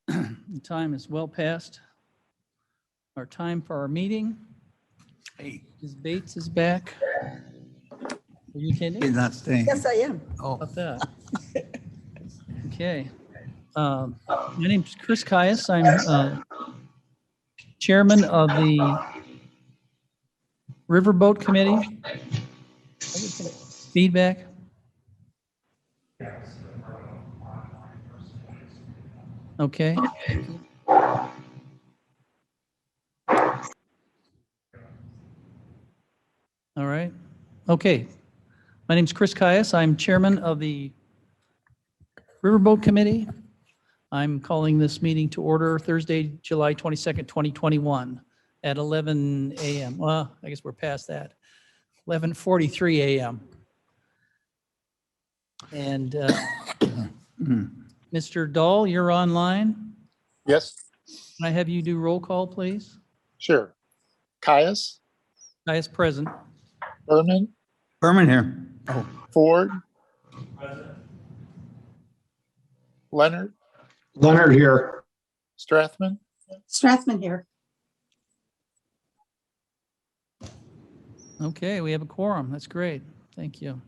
The time is well past our time for our meeting. Hey, Ms. Bates is back. Are you attending? he's not staying. Yes, I am. Oh, About that. Okay. My name's Chris Caius. I'm chairman of the Riverboat Committee. Feedback? Okay. All right. Okay. My name's Chris Caius. I'm chairman of the Riverboat Committee. I'm calling this meeting to order Thursday, July 22nd, 2021 at 11 a.m. Well, I guess we're past that. 11:43 a.m. And Mr. Dahl, you're online. Yes, Can I have you do roll call, please? sure. Caius, Caius present. Berman, Berman here. Oh, Ford. Leonard, Leonard here. Strathman, Strathman here. Okay, we have a quorum. That's great. Thank you.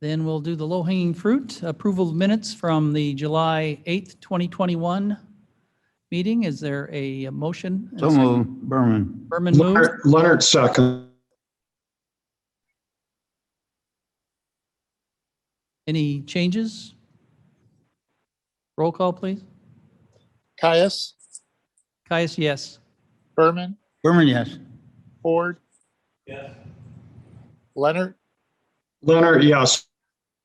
Then we'll do the low-hanging fruit, approval of minutes from the July 8th, 2021 meeting. Is there a motion? so move, Berman. Berman moved. Leonard second. Any changes? Roll call, please. Caius, Caius, yes. Berman, Berman, yes. Ford. Yes. Leonard, Leonard, yes.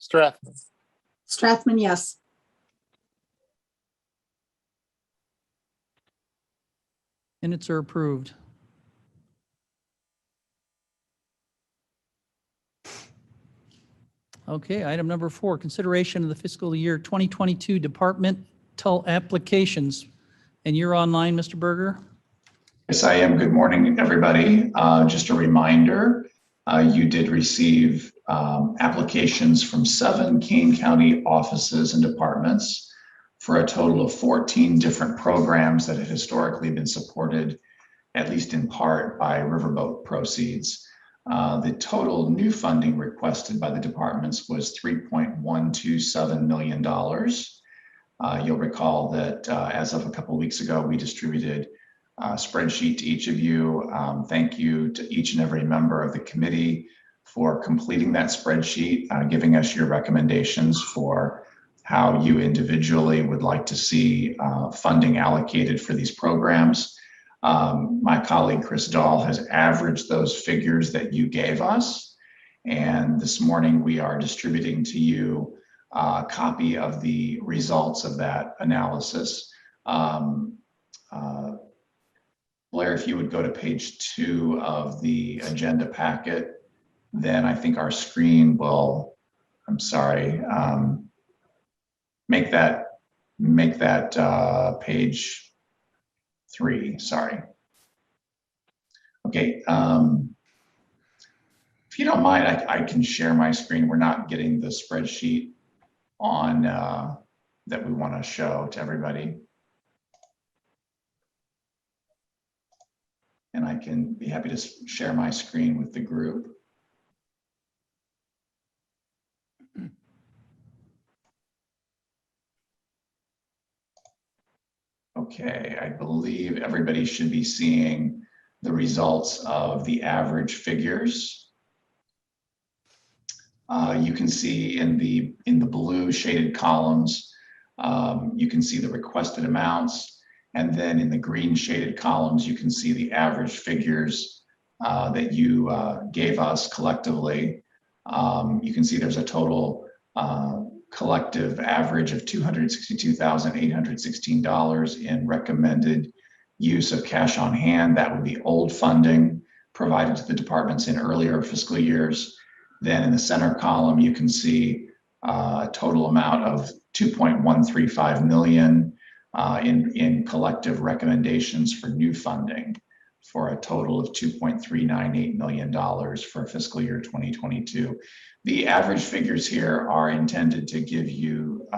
Strathman. Strathman, yes. Minutes are approved. Okay, item number 4, consideration of the fiscal year 2022 departmental applications. And you're online, Mr. Berger? Yes, I am. Good morning, everybody. Just a reminder, you did receive applications from 7 Kane County offices and departments for a total of 14 different programs that have historically been supported, at least in part, by Riverboat proceeds. The total new funding requested by the departments was $3.127 million. You'll recall that as of a couple of weeks ago, we distributed a spreadsheet to each of you. Thank you to each and every member of the committee for completing that spreadsheet, giving us your recommendations for how you individually would like to see funding allocated for these programs. My colleague Chris Dahl has averaged those figures that you gave us. And this morning we are distributing to you a copy of the results of that analysis. Blair, if you would go to page 2 of the agenda packet, then I think our screen will, I'm sorry, make that page 3, sorry. Okay, if you don't mind, I can share my screen. We're not getting the spreadsheet on that we want to show to everybody. And I can be happy to share my screen with the group. Okay, I believe everybody should be seeing the results of the average figures. You can see in the blue shaded columns, you can see the requested amounts. And then in the green shaded columns, you can see the average figures that you gave us collectively. You can see there's a total collective average of $262,816 in recommended use of cash on hand. That would be old funding provided to the departments in earlier fiscal years. Then in the center column, you can see a total amount of $2.135 million in collective recommendations for new funding, for a total of $2.398 million for fiscal year 2022. The average figures here are intended to give you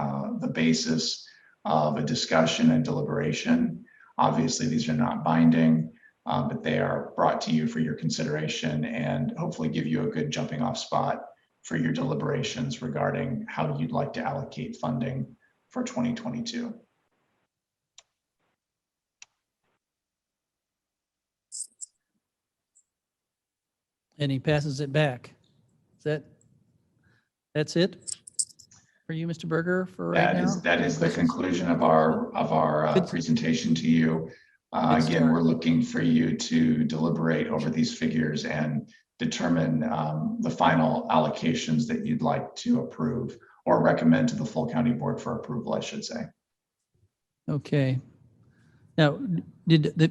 the basis of a discussion and deliberation. Obviously, these are not binding, but they are brought to you for your consideration and hopefully give you a good jumping off spot for your deliberations regarding how you'd like to allocate funding for 2022. And he passes it back. That's it for you, Mr. Berger, for right now? That is the Questions? conclusion of our Good. presentation to you. Good Again, start. we're looking for you to deliberate over these figures and determine the final allocations that you'd like to approve or recommend to the full county board for approval, I should say. Okay. Now, did the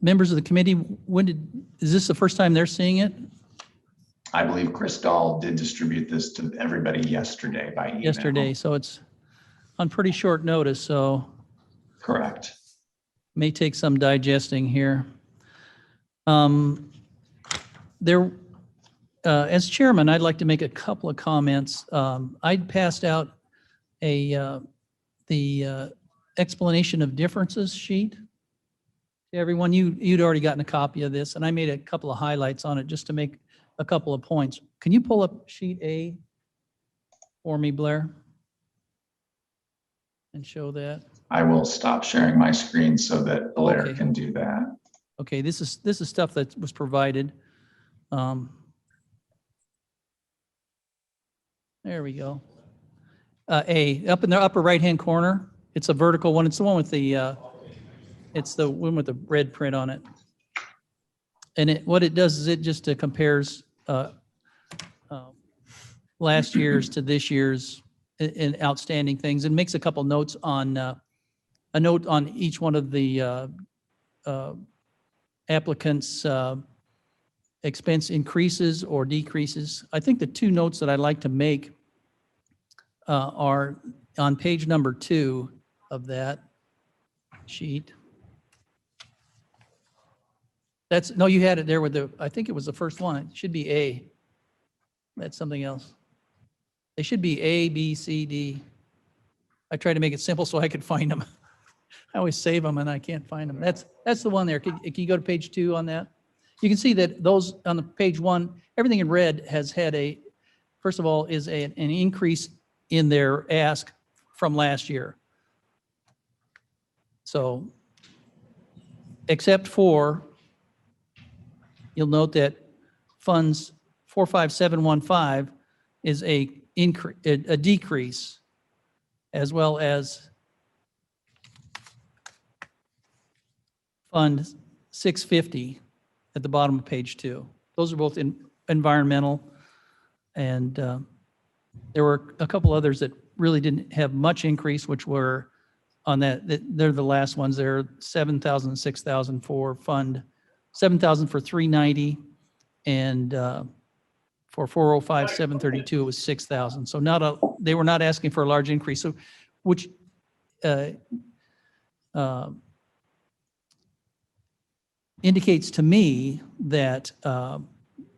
members of the committee, is this the first time they're seeing it? I believe Chris Dahl did distribute this to everybody yesterday by email. Yesterday, so it's on pretty short notice, so Correct. may take some digesting here. As chairman, I'd like to make a couple of comments. I'd passed out the explanation of differences sheet to everyone. You'd already gotten a copy of this, and I made a couple of highlights on it just to make a couple of points. Can you pull up sheet A for me, Blair? And show that. I will stop sharing my screen so that Blair Okay. can do that. Okay, this is stuff that was provided. There we go. A, up in the upper right-hand corner, it's a vertical one. It's the one with the, it's the one with the red print on it. And what it does is it just compares last year's to this year's in outstanding things and makes a couple notes on, a note on each one of the applicants' expense increases or decreases. I think the two notes that I'd like to make are on page number 2 of that sheet. No, you had it there with I think it was the first one. It should be A. That's something else. They should be A, B, C, D. I tried to make it simple so I could find them. I always save them and I can't find them. That's the one there. Can you go to page 2 on that? You can see that those on the page 1, everything in red has had first of all, is an increase in their ask from last year. So, except for, you'll note that funds 45715 is a decrease, as well as Fund 650 at the bottom of page 2. Those are both environmental, and there were a couple others that really didn't have much increase, which were on that. They're the last ones. They're 7,000, 6,000 for Fund 7,000 for 390, and for 405, 732, it was 6,000. So they were not asking for a large increase. So, which indicates to me that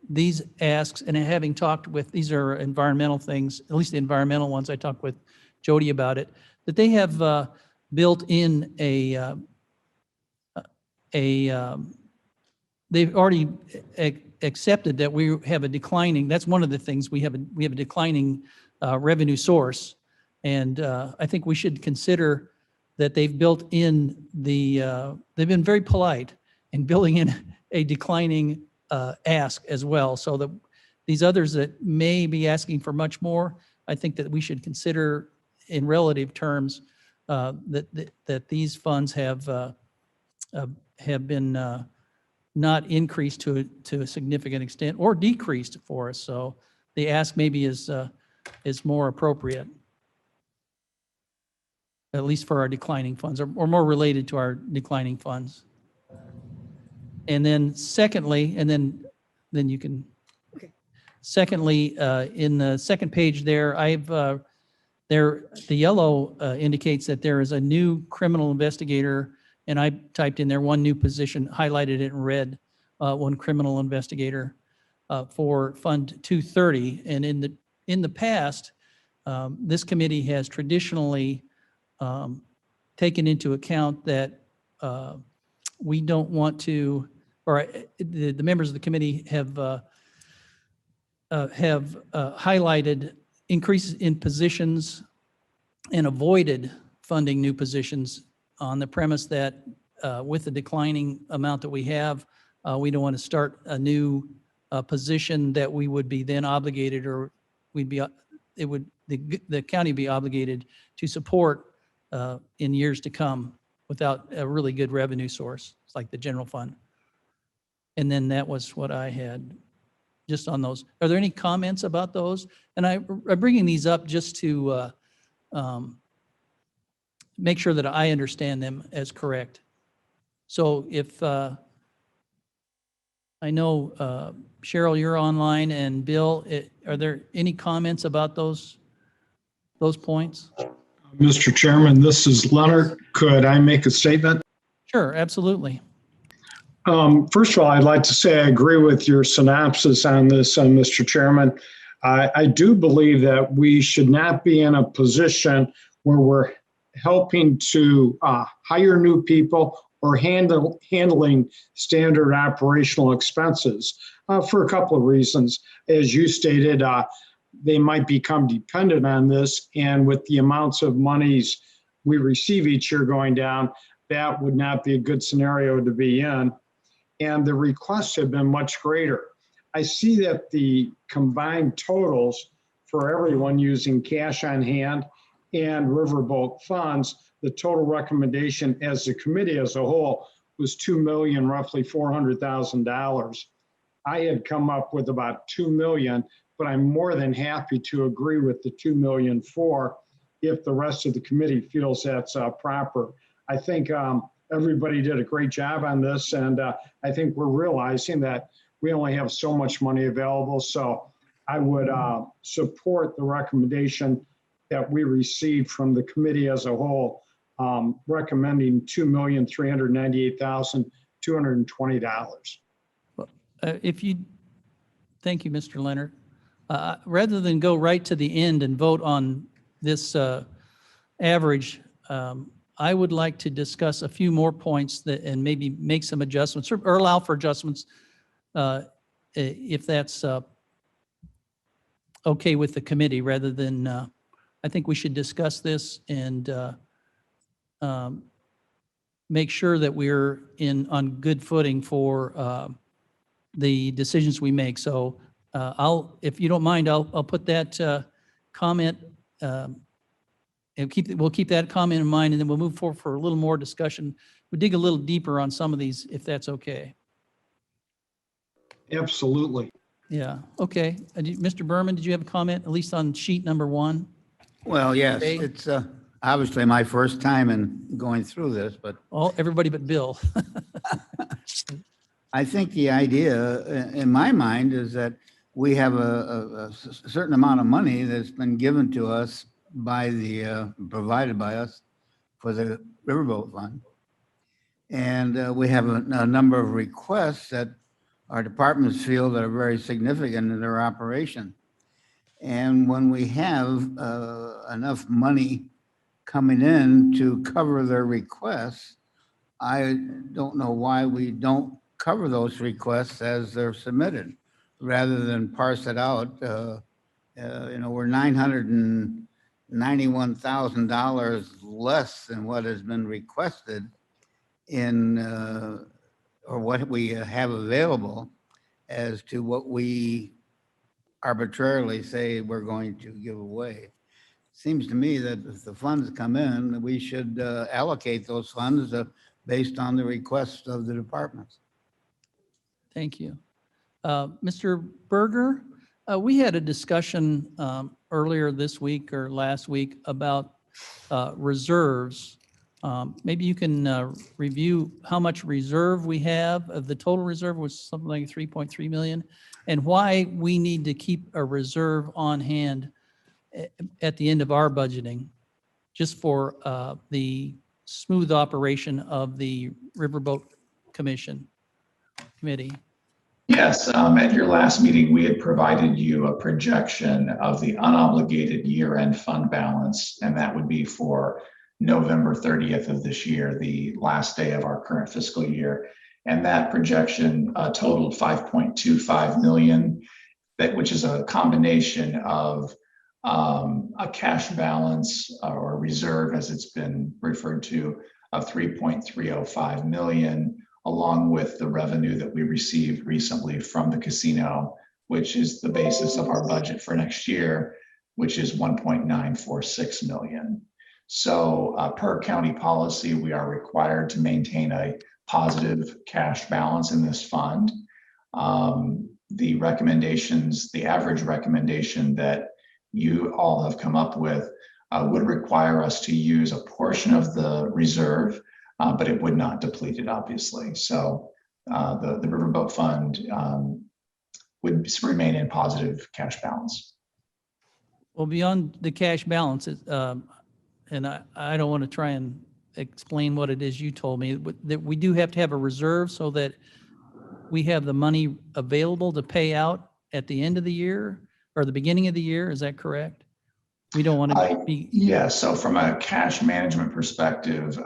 these asks, and having talked with, these are environmental things, at least the environmental ones, I talked with Jody about it, that they have built in they've already accepted that we have a declining, that's one of the things, we have a declining revenue source. And I think we should consider that they've built in they've been very polite in building in a declining ask as well. So that these others that may be asking for much more, I think that we should consider in relative terms that these funds have been not increased to a significant extent or decreased for us. So the ask maybe is more appropriate, at least for our declining funds, or more related to our declining funds. And then secondly, then you can. Okay. Secondly, in the second page there, the yellow indicates that there is a new criminal investigator, and I typed in there one new position, highlighted it in red, one criminal investigator for Fund 230. And in the past, this committee has traditionally taken into account that we don't want to, or the members of the committee have highlighted increases in positions and avoided funding new positions on the premise that with the declining amount that we have, we don't want to start a new position that we would be then obligated, or the county be obligated to support in years to come without a really good revenue source, it's like the general fund. And then that was what I had just on those. Are there any comments about those? And I'm bringing these up just to make sure that I understand them as correct. So if, I know Cheryl, you're online, and Bill, are there any comments about those points? Mr. Chairman, this is Leonard. Could I make a statement? Sure, absolutely. First of all, I'd like to say I agree with your synopsis on this, Mr. Chairman. I do believe that we should not be in a position where we're helping to hire new people or handling standard operational expenses for a couple of reasons. As you stated, they might become dependent on this, and with the amounts of monies we receive each year going down, that would not be a good scenario to be in. And the requests have been much greater. I see that the combined totals for everyone using cash on hand and Riverboat funds, the total recommendation as the committee as a whole was roughly $400,000. I had come up with about 2 million, but I'm more than happy to agree with the 2 million if the rest of the committee feels that's proper. I think everybody did a great job on this, and I think we're realizing that we only have so much money available. So I would support the recommendation that we received from the committee as a whole, recommending $2,398,220. Thank you, Mr. Leonard. Rather than go right to the end and vote on this average, I would like to discuss a few more points and maybe make some adjustments or allow for adjustments if that's okay with the committee, rather than, I think we should discuss this and make sure that we're on good footing for the decisions we make. So if you don't mind, I'll put that comment, and we'll keep that comment in mind, and then we'll move forward for a little more discussion. We'll dig a little deeper on some of these, if that's okay. Absolutely. Yeah, okay. Mr. Berman, did you have a comment, at least on sheet number 1? Well, yes, Okay. it's obviously my first time in going through this, but Everybody but Bill. I think the idea in my mind is that we have a certain amount of money that's been given to us by provided by us for the Riverboat Fund. And we have a number of requests that our departments feel that are very significant in their operation. And when we have enough money coming in to cover their requests, I don't know why we don't cover those requests as they're submitted, rather than parse it out. We're $991,000 less than what has been requested or what we have available as to what we arbitrarily say we're going to give away. Seems to me that if the funds come in, we should allocate those funds based on the requests of the departments. Thank you. Mr. Berger, we had a discussion earlier this week or last week about reserves. Maybe you can review how much reserve we have. Of the total reserve was something like 3.3 million, and why we need to keep a reserve on hand at the end of our budgeting, just for the smooth operation of the Riverboat Committee. Yes, at your last meeting, we had provided you a projection of the unobligated year-end fund balance, and that would be for November 30th of this year, the last day of our current fiscal year. And that projection totaled 5.25 million, which is a combination of a cash balance or reserve, as it's been referred to, of 3.305 million, along with the revenue that we received recently from the casino, which is the basis of our budget for next year, which is 1.946 million. So per county policy, we are required to maintain a positive cash balance in this fund. The recommendations, the average recommendation that you all have come up with would require us to use a portion of the reserve, but it would not deplete it, obviously. So the Riverboat Fund would remain in positive cash balance. Well, beyond the cash balance, and I don't want to try and explain what it is you told me, but that we do have to have a reserve so that we have the money available to pay out at the end of the year or the beginning of the year. Is that correct? We don't want to be. Yeah, so from a cash management perspective,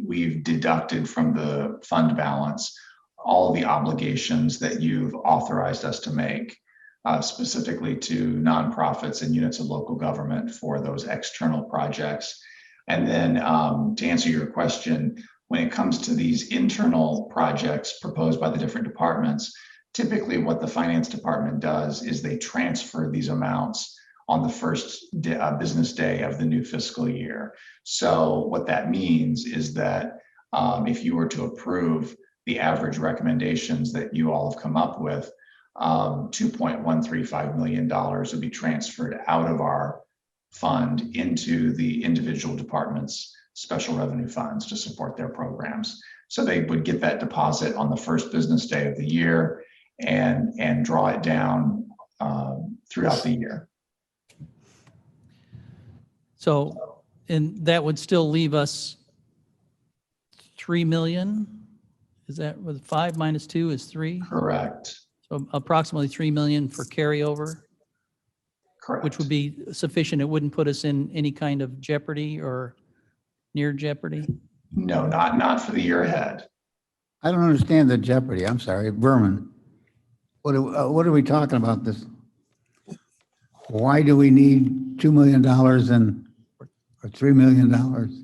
we've deducted from the fund balance all of the obligations that you've authorized us to make, specifically to nonprofits and units of local government for those external projects. And then to answer your question, when it comes to these internal projects proposed by the different departments, typically what the finance department does is they transfer these amounts on the first business day of the new fiscal year. So what that means is that if you were to approve the average recommendations that you all have come up with, $2.135 million would be transferred out of our fund into the individual departments' special revenue funds to support their programs. So they would get that deposit on the first business day of the year and draw it down throughout the year. So, and that would still leave us 3 million? Is that with 5 minus 2 is 3? Correct. So approximately 3 million for carryover, Correct. which would be sufficient. It wouldn't put us in any kind of jeopardy or near jeopardy. No, not for the year ahead. I don't understand the jeopardy. I'm sorry, Berman. What are we talking about this? Why do we need $2 million or $3 million?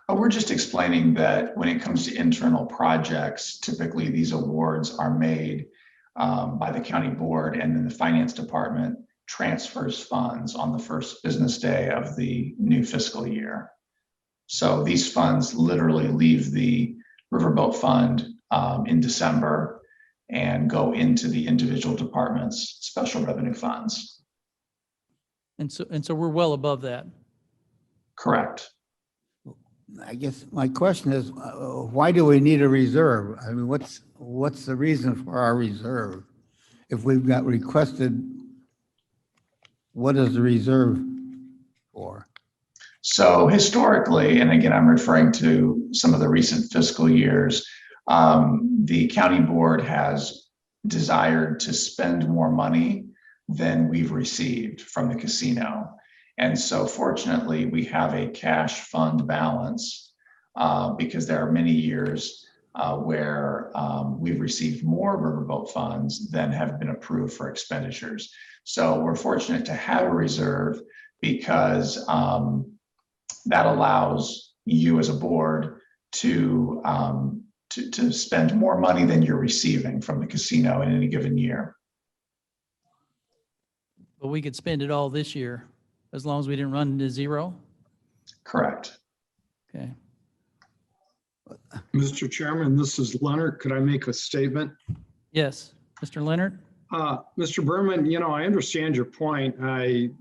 We're just explaining that when it comes to internal projects, typically these awards are made by the county board, and then the finance department transfers funds on the first business day of the new fiscal year. So these funds literally leave the Riverboat Fund in December and go into the individual departments' special revenue funds. And so we're well above that. Correct. I guess my question is, why do we need a reserve? I mean, what's the reason for our reserve? If we've got requested, what is the reserve for? So historically, and again, I'm referring to some of the recent fiscal years, the county board has desired to spend more money than we've received from the casino. And so fortunately, we have a cash fund balance because there are many years where we've received more Riverboat funds than have been approved for expenditures. So we're fortunate to have a reserve because that allows you as a board to spend more money than you're receiving from the casino in any given year. But we could spend it all this year as long as we didn't run into zero. Correct. Okay. Mr. Chairman, this is Leonard. Could I make a statement? Yes, Mr. Leonard? Mr. Berman, I understand your point. I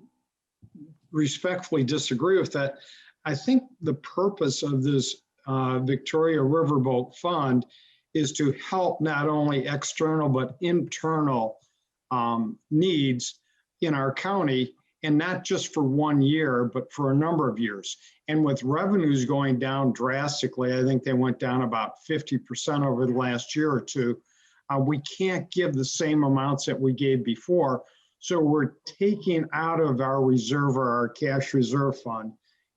respectfully disagree with that. I think the purpose of this Victoria Riverboat Fund is to help not only external but internal needs in our county, and not just for 1 year, but for a number of years. And with revenues going down drastically, I think they went down about 50% over the last year or two. We can't give the same amounts that we gave before. So we're taking out of our reserve or our cash reserve fund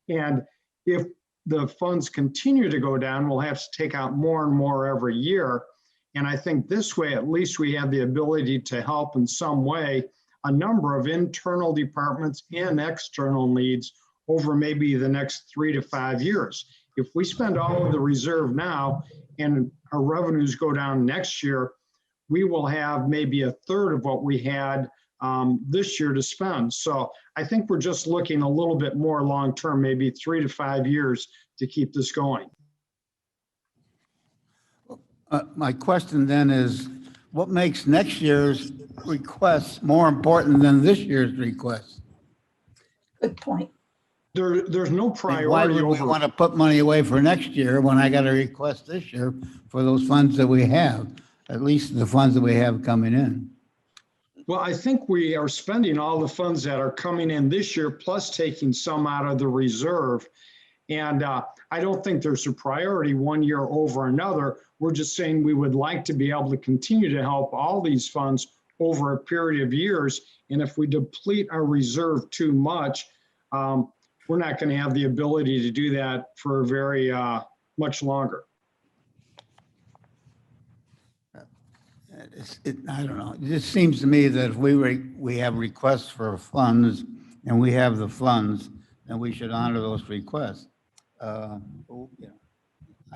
And if the funds continue to go down, we'll have to take out more and more every year. And I think this way, at least we have the ability to help in some way a number of internal departments and external needs over maybe the next 3 to 5 years. If we spend all of the reserve now and our revenues go down next year, we will have maybe a third of what we had this year to spend. So I think we're just looking a little bit more long-term, maybe 3 to 5 years to keep this going. My question then is, what makes next year's requests more important than this year's request? Good point. There's no Why priority would we over. want to put money away for next year when I got a request this year for those funds that we have, at least the funds that we have coming in? Well, I think we are spending all the funds that are coming in this year, plus taking some out of the reserve. And I don't think there's a priority one year over another. We're just saying we would like to be able to continue to help all these funds over a period of years. And if we deplete our reserve too much, we're not going to have the ability to do that for very much longer. I don't know. It just seems to me that if we have requests for funds and we have the funds, then we should honor those requests. I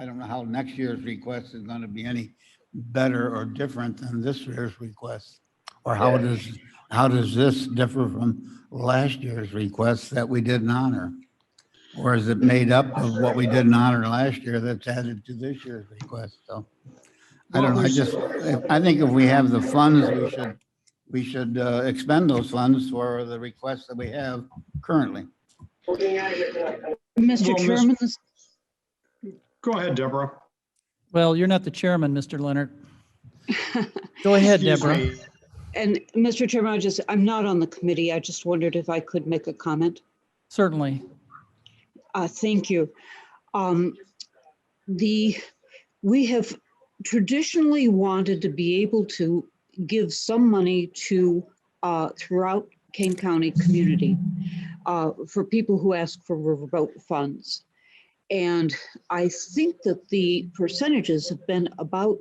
don't know how next year's request is going to be any better or different than this year's request. Or how does this differ from last year's request that we didn't honor? Or is it made up of what we didn't honor last year that's added to this year's request? So I don't know. I think if we have the funds, we should expend those funds for the requests that we have currently. Mr. Chairman, Go ahead, Deborah. Well, you're not the chairman, Mr. Leonard. Go ahead, Excuse Deborah. me. and Mr. Chairman, I'm not on the committee. I just wondered if I could make a comment. Certainly. Thank you. We have traditionally wanted to be able to give some money to throughout Kane County community for people who ask for Riverboat funds. And I think that the percentages have been about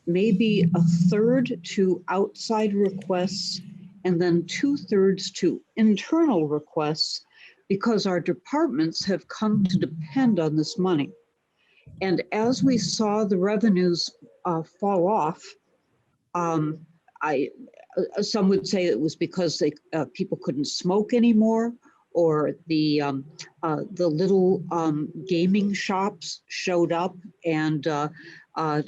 maybe a third to outside requests and then 2/3 to internal requests, because our departments have come to depend on this money. And as we saw the revenues fall off, some would say it was because people couldn't smoke anymore, or the little gaming shops showed up, and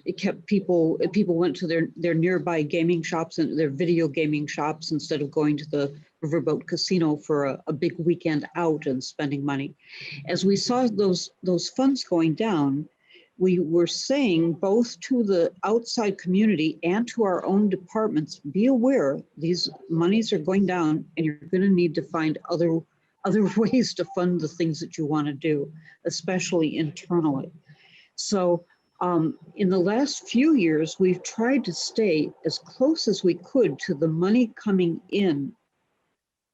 it kept people went to their nearby gaming shops and their video gaming shops instead of going to the Riverboat Casino for a big weekend out and spending money. As we saw those funds going down, we were saying both to the outside community and to our own departments, be aware these monies are going down and you're going to need to find other ways to fund the things that you want to do, especially internally. So in the last few years, we've tried to stay as close as we could to the money coming in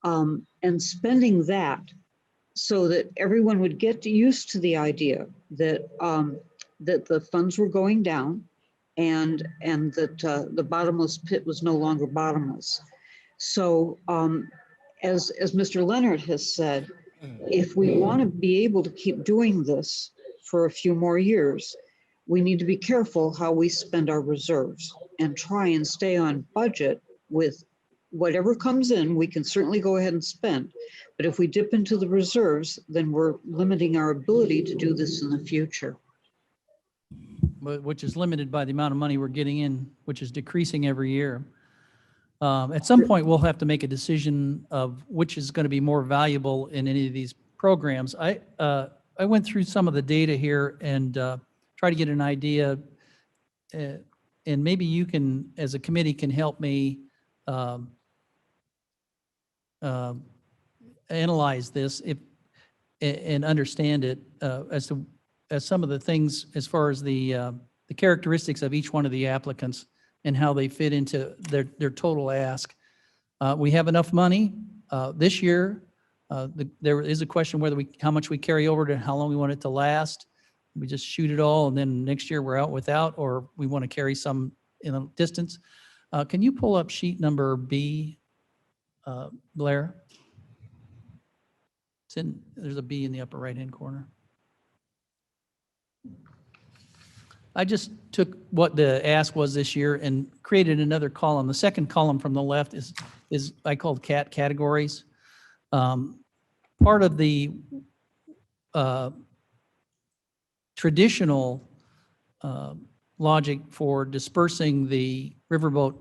and spending that, so that everyone would get used to the idea that that the funds were going down and that the bottomless pit was no longer bottomless. So as Mr. Leonard has said, if we want to be able to keep doing this for a few more years, we need to be careful how we spend our reserves and try and stay on budget with whatever comes in. We can certainly go ahead and spend, but if we dip into the reserves, then we're limiting our ability to do this in the future. Which is limited by the amount of money we're getting in, which is decreasing every year. At some point, we'll have to make a decision of which is going to be more valuable in any of these programs. I went through some of the data here and try to get an idea, and maybe you can, as a committee, can help me analyze this and understand it as some of the things as far as the characteristics of each one of the applicants and how they fit into their total ask. We have enough money this year There is a question whether how much we carry over to how long we want it to last. We just shoot it all and then next year we're out without, or we want to carry some in a distance. Can you pull up sheet number B, Blair? There's a B in the upper right-hand corner. I just took what the ask was this year and created another column. The second column from the left is I called categories. Part of the traditional logic for dispersing the Riverboat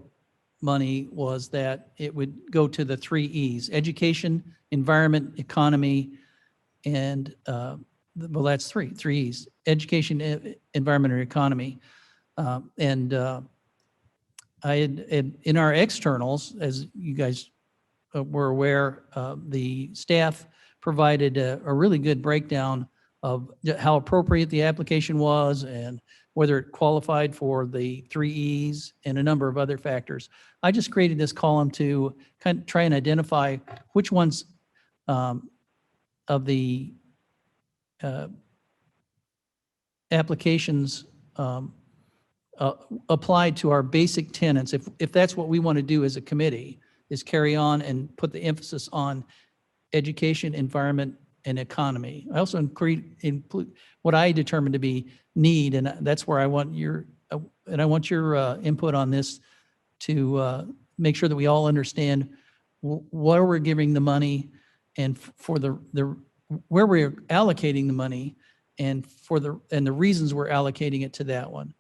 money was that it would go to the 3 E's: education, environment, economy, and well, that's three E's: education, environment, or economy. I had in our externals, as you guys were aware, the staff provided a really good breakdown of how appropriate the application was and whether it qualified for the 3 E's and a number of other factors. I just created this column to kind of try and identify which ones of the applications applied to our basic tenets. If that's what we want to do as a committee, is carry on and put the emphasis on education, environment, and economy. I also include what I determine to be need, and that's where I want your input on this to make sure that we all understand where we're giving the money and for the where we're allocating the money and the reasons we're allocating it to that one.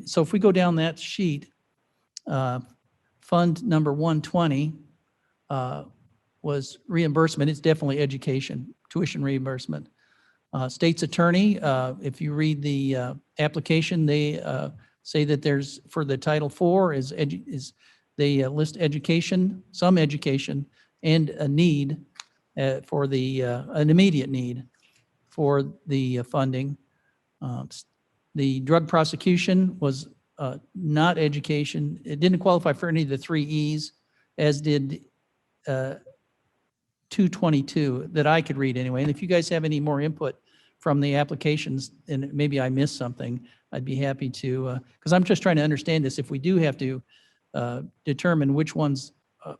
So if we go down that sheet, fund number 120 was reimbursement. It's definitely education, tuition reimbursement. State's attorney, if you read the application, they say that there's, for the Title IV, they list education, some education, and a need for an immediate need for the funding. The drug prosecution was not education. It didn't qualify for any of the 3 E's, as did 222 that I could read anyway. And if you guys have any more input from the applications, and maybe I missed something, I'd be happy to, because I'm just trying to understand this. If we do have to determine which ones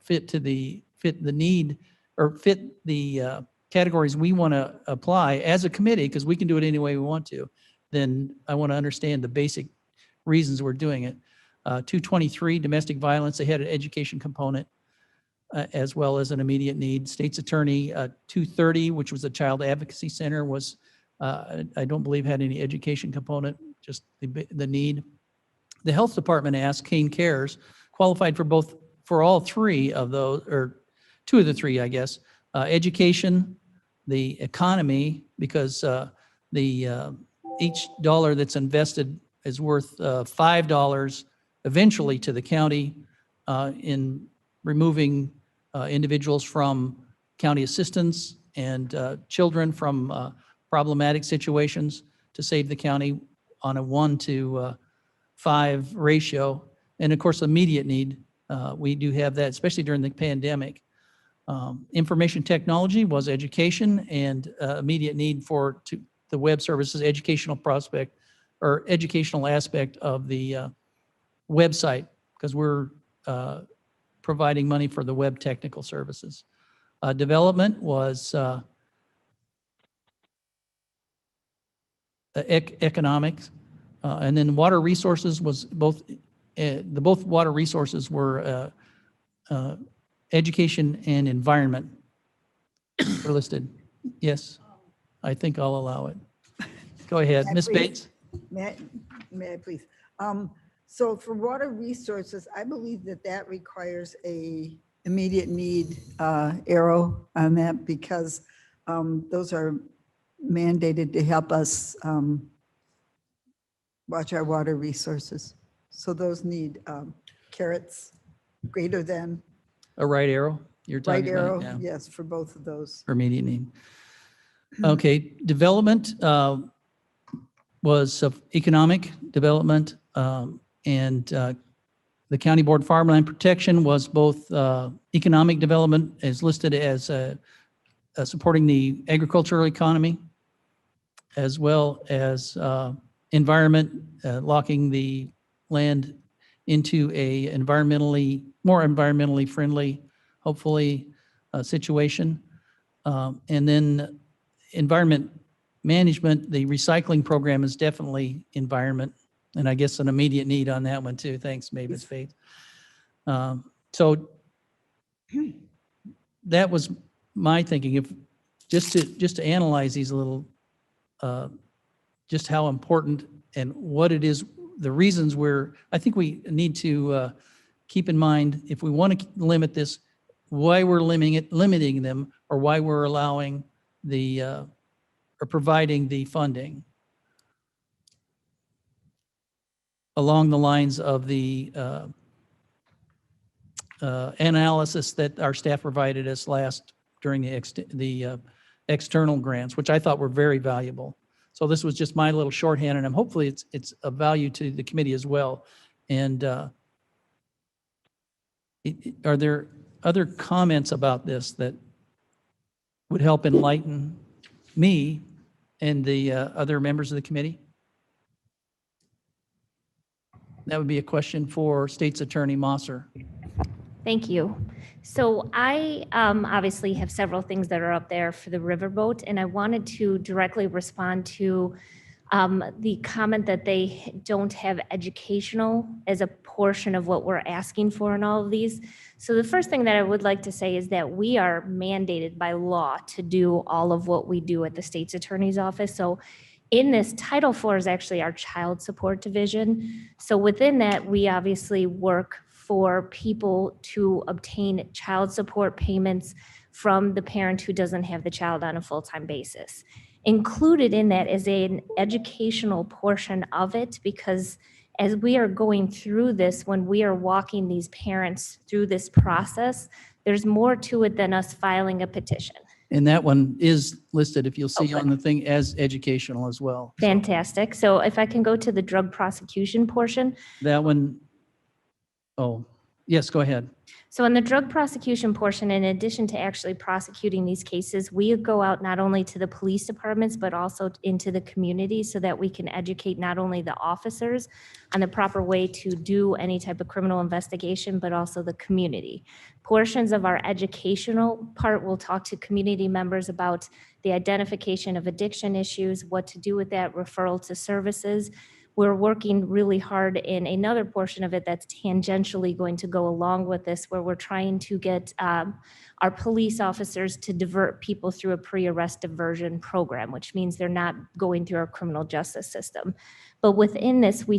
fit the need or fit the categories we want to apply as a committee, because we can do it any way we want to, then I want to understand the basic reasons we're doing it. 223, domestic violence, they had an education component as well as an immediate need. State's attorney, 230, which was a child advocacy center, was I don't believe had any education component, just the need. The health department asked, Kane Cares, qualified for all 3 of those, or 2 of the 3, I guess. Education, the economy, because each dollar that's invested is worth $5 eventually to the county in removing individuals from county assistance and children from problematic situations to save the county on a 1-to-5 ratio. And of course, immediate need, we do have that, especially during the pandemic. Information technology was education, and immediate need for the web services, educational prospect or educational aspect of the website, because we're providing money for the web technical services. Development was economics, and then water resources was both water resources were education and environment were listed. Yes, I think I'll allow it. Go ahead, Ms. Bates. May I please? So for water resources, I believe that requires a immediate need arrow on that, because those are mandated to help us watch our water resources. So those need carrots greater than A right arrow you're right talking arrow. about? Yeah, Yes, for both of those. for immediate need. Okay, development was of economic development and The County Board Farmland Protection was both economic development as listed as supporting the agricultural economy, as well as environment, locking the land into a more environmentally friendly, hopefully, situation. And then environment management, the recycling program is definitely environment. And I guess an immediate need on that one too. Thanks, Mavis Faith. So that was my thinking. If just to analyze these little, just how important and what it is, the reasons I think we need to keep in mind, if we want to limit this, why we're limiting them, or why we're allowing or providing the funding along the lines of the analysis that our staff provided us during the external grants, which I thought were very valuable. So this was just my little shorthand, and hopefully it's of value to the committee as well. And are there other comments about this that would help enlighten me and the other members of the committee? That would be a question for State's Attorney Mosser. Thank you. So I obviously have several things that are up there for the Riverboat, and I wanted to directly respond to the comment that they don't have educational as a portion of what we're asking for in all of these. So the first thing that I would like to say is that we are mandated by law to do all of what we do at the State's Attorney's Office. So in this, Title IV is actually our child support division. So within that, we obviously work for people to obtain child support payments from the parent who doesn't have the child on a full-time basis. Included in that is an educational portion of it, because as we are going through this, when we are walking these parents through this process, there's more to it than us filing a petition. And that one is listed, if you'll see Okay. on the thing, as educational as well. So Fantastic. So if I can go to the drug prosecution portion. that one, oh, yes, go ahead. So in the drug prosecution portion, in addition to actually prosecuting these cases, we go out not only to the police departments, but also into the community so that we can educate not only the officers on the proper way to do any type of criminal investigation, but also the community. Portions of our educational part will talk to community members about the identification of addiction issues, what to do with that, referral to services. We're working really hard in another portion of it that's tangentially going to go along with this, where we're trying to get our police officers to divert people through a pre-arrest diversion program, which means they're not going through our criminal justice system. But within this, we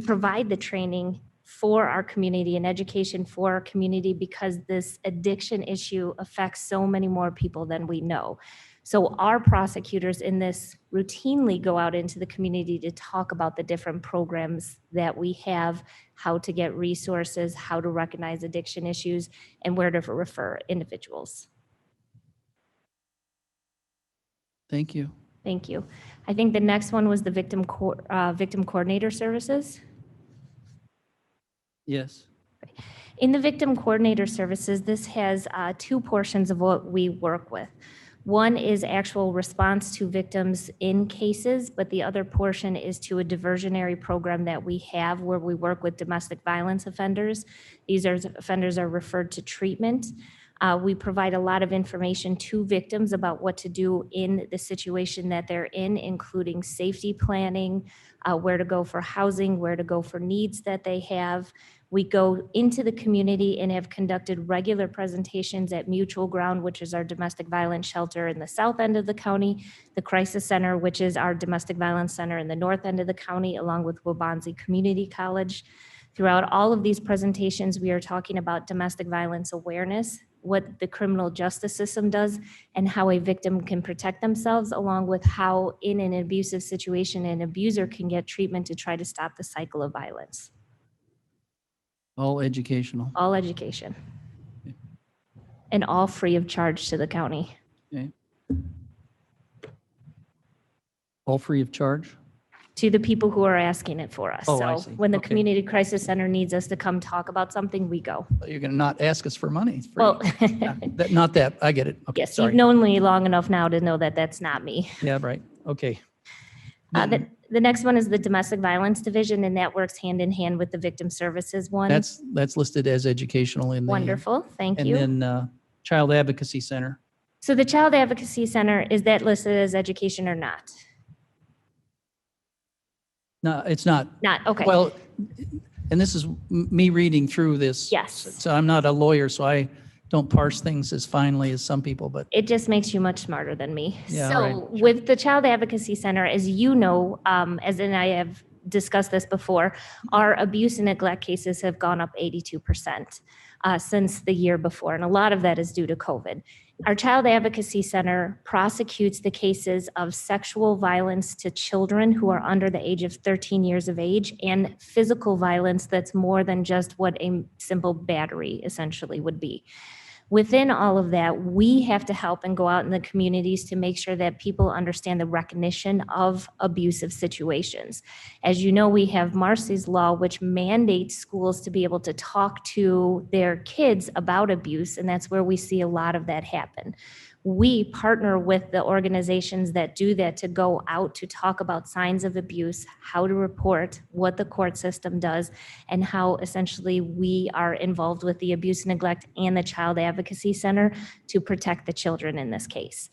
provide the training for our community and education for our community, because this addiction issue affects so many more people than we know. So our prosecutors in this routinely go out into the community to talk about the different programs that we have, how to get resources, how to recognize addiction issues, and where to refer individuals. Thank you. Thank you. I think the next one was the victim coordinator services. Yes. In the victim coordinator services, this has two portions of what we work with. One is actual response to victims in cases, but the other portion is to a diversionary program that we have where we work with domestic violence offenders. These offenders are referred to treatment. We provide a lot of information to victims about what to do in the situation that they're in, including safety planning, where to go for housing, where to go for needs that they have. We go into the community and have conducted regular presentations at Mutual Ground, which is our domestic violence shelter in the south end of the county, the Crisis Center, which is our domestic violence center in the north end of the county, along with Waubonsie Community College. Throughout all of these presentations, we are talking about domestic violence awareness, what the criminal justice system does, and how a victim can protect themselves, along with how in an abusive situation, an abuser can get treatment to try to stop the cycle of violence. All educational. All education. And all free of charge to the county. Okay. All free of charge? to the people who are asking it for us. Oh, I So see. when the Okay. Community Crisis Center needs us to come talk about something, we go. You're going to not ask us for money. It's free. Well, Yeah, not that. I get it. Okay, yes, you've sorry. known me long enough now to know that that's not me. Yeah, right. Okay. The next one is the Domestic Violence Division, and that works hand in hand with the Victim Services one. That's listed as educational in the. Wonderful, thank And you. then Child Advocacy Center. So the Child Advocacy Center, is that listed as education or not? No, it's not. Not, okay. Well, and this is me reading through this. Yes. So I'm not a lawyer, so I don't parse things as finely as some people, but It just makes you much smarter than me. Yeah, So right. with the Child Advocacy Center, as you know, as in I have discussed this before, our abuse and neglect cases have gone up 82% since the year before. And a lot of that is due to COVID. Our Child Advocacy Center prosecutes the cases of sexual violence to children who are under the age of 13 years of age and physical violence that's more than just what a simple battery essentially would be. Within all of that, we have to help and go out in the communities to make sure that people understand the recognition of abusive situations. As you know, we have Marcy's Law, which mandates schools to be able to talk to their kids about abuse, and that's where we see a lot of that happen. We partner with the organizations that do that to go out to talk about signs of abuse, how to report, what the court system does, and how essentially we are involved with the Abuse and Neglect and the Child Advocacy Center to protect the children in this case.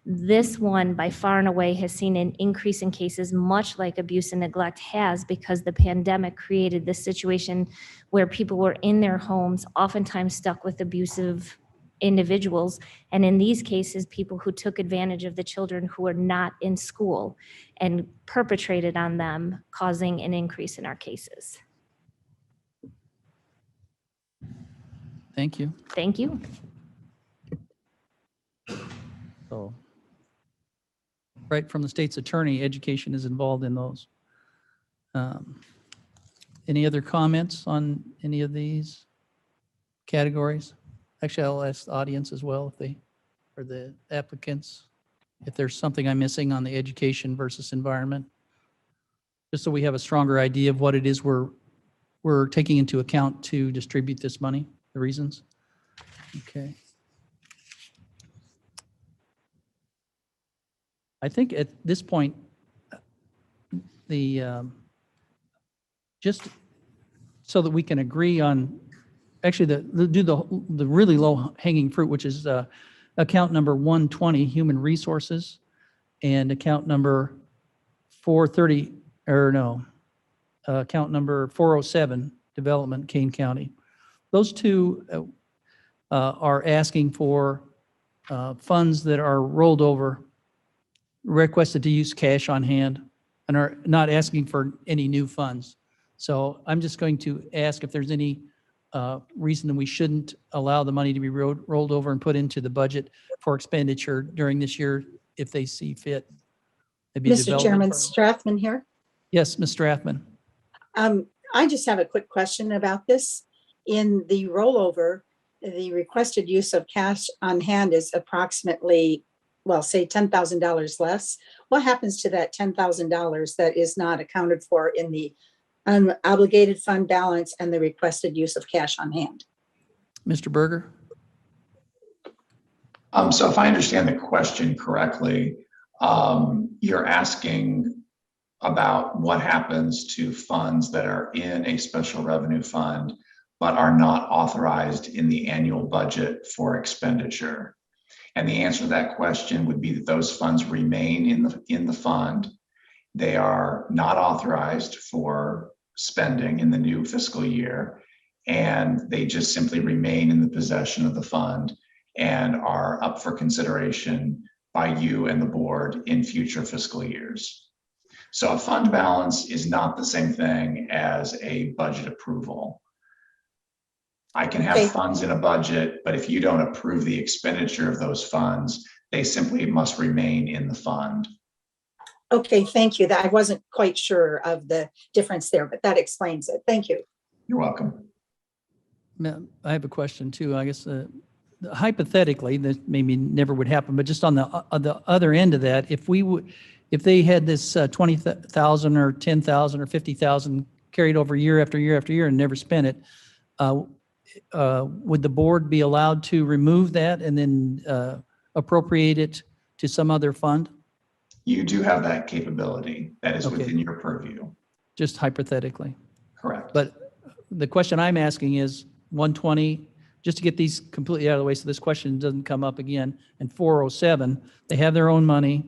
This one, by far and away, has seen an increase in cases, much like abuse and neglect has, because the pandemic created this situation where people were in their homes, oftentimes stuck with abusive individuals, and in these cases, people who took advantage of the children who were not in school and perpetrated on them, causing an increase in our cases. thank you. Thank you. So, right from the state's attorney, education is involved in those. Any other comments on any of these categories? Actually, I'll ask the audience as well if they, or the applicants, if there's something I'm missing on the education versus environment. Just so we have a stronger idea of what it is we're taking into account to distribute this money, the reasons. Okay. I think at this point, just so that we can agree on, actually, the really low hanging fruit, which is account number 120, Human Resources, and account number 430, or no, account number 407, Development, Kane County. Those two are asking for funds that are rolled over, requested to use cash on hand, and are not asking for any new funds. So I'm just going to ask if there's any reason that we shouldn't allow the money to be rolled over and put into the budget for expenditure during this year if they see fit. Maybe Mr. development Chairman, program. Strathman here. Yes, Ms. Strathman. I just have a quick question about this. In the rollover, the requested use of cash on hand is approximately, well, say $10,000 less. What happens to that $10,000 that is not accounted for in the unobligated fund balance and the requested use of cash on hand? Mr. Berger? So if I understand the question correctly, you're asking about what happens to funds that are in a special revenue fund but are not authorized in the annual budget for expenditure. And the answer to that question would be that those funds remain in the fund. They are not authorized for spending in the new fiscal year, and they just simply remain in the possession of the fund and are up for consideration by you and the board in future fiscal years. So a fund balance is not the same thing as a budget approval. I can have Okay. funds in a budget, but if you don't approve the expenditure of those funds, they simply must remain in the fund. Okay, thank you. That I wasn't quite sure of the difference there, but that explains it. Thank you. You're welcome. I have a question too. I guess hypothetically, that maybe never would happen, but just on the other end of that, if we would, if they had this 20,000 or 10,000 or 50,000 carried over year after year after year and never spent it, would the board be allowed to remove that and then appropriate it to some other fund? You do have that capability. That is Okay. within your purview. Just hypothetically. Correct. But the question I'm asking is 120, just to get these completely out of the way so this question doesn't come up again, and 407, they have their own money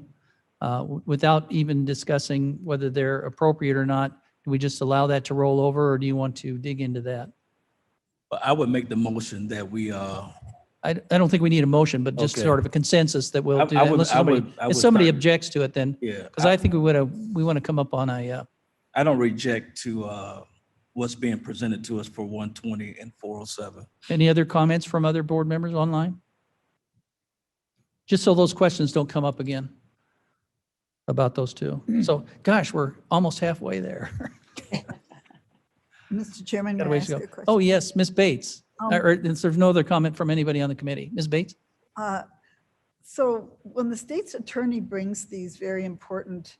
without even discussing whether they're appropriate or not. Do we just allow that to roll over, or do you want to dig into that? But I would make the motion that we, I don't think we need a motion, but just Okay. sort of a consensus that we'll do I that. would- Unless I would- somebody, I if would somebody start- objects to it, then, yeah, because I think we want to come up on a, I don't reject to what's being presented to us for 120 and 407. any other comments from other board members online? Just so those questions don't come up again about those two. So, gosh, we're almost halfway there. Mr. Chairman, Got a may I ways ask to a go. question? Oh, yes, Ms. Bates. Um, Or there's no other comment from anybody on the committee. Ms. Bates? So when the state's attorney brings these very important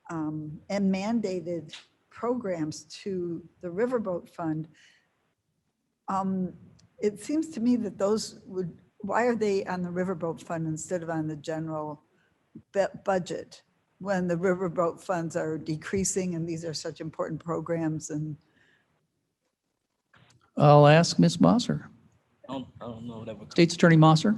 and mandated programs to the Riverboat Fund, it seems to me that those would, why are they on the Riverboat Fund instead of on the general budget when the Riverboat funds are decreasing and these are such important programs? And I'll ask Ms. Mosser. I don't know. That would State's Attorney Mosser?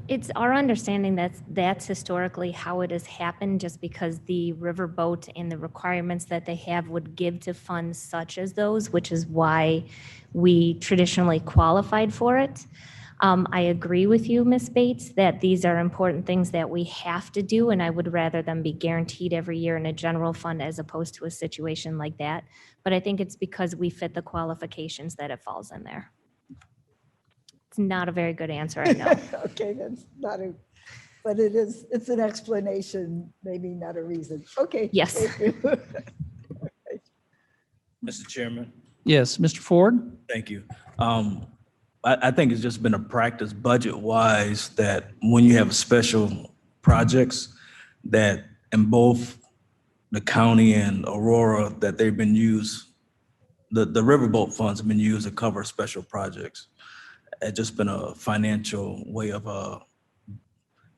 It's our understanding that that's historically how it has happened, just because the riverboat and the requirements that they have would give to funds such as those, which is why we traditionally qualified for it. I agree with you, Ms. Bates, that these are important things that we have to do, and I would rather them be guaranteed every year in a general fund as opposed to a situation like that. But I think it's because we fit the qualifications that it falls in there. It's not a very good answer, I know. okay, that's not a, but it is, it's an explanation, maybe not a reason. Okay. Yes. thank you. Mr. Chairman, Yes, Mr. Ford? thank you. I think it's just been a practice budget-wise that when you have special projects, that in both the county and Aurora, that they've been used, the riverboat funds have been used to cover special projects. It's just been a financial way of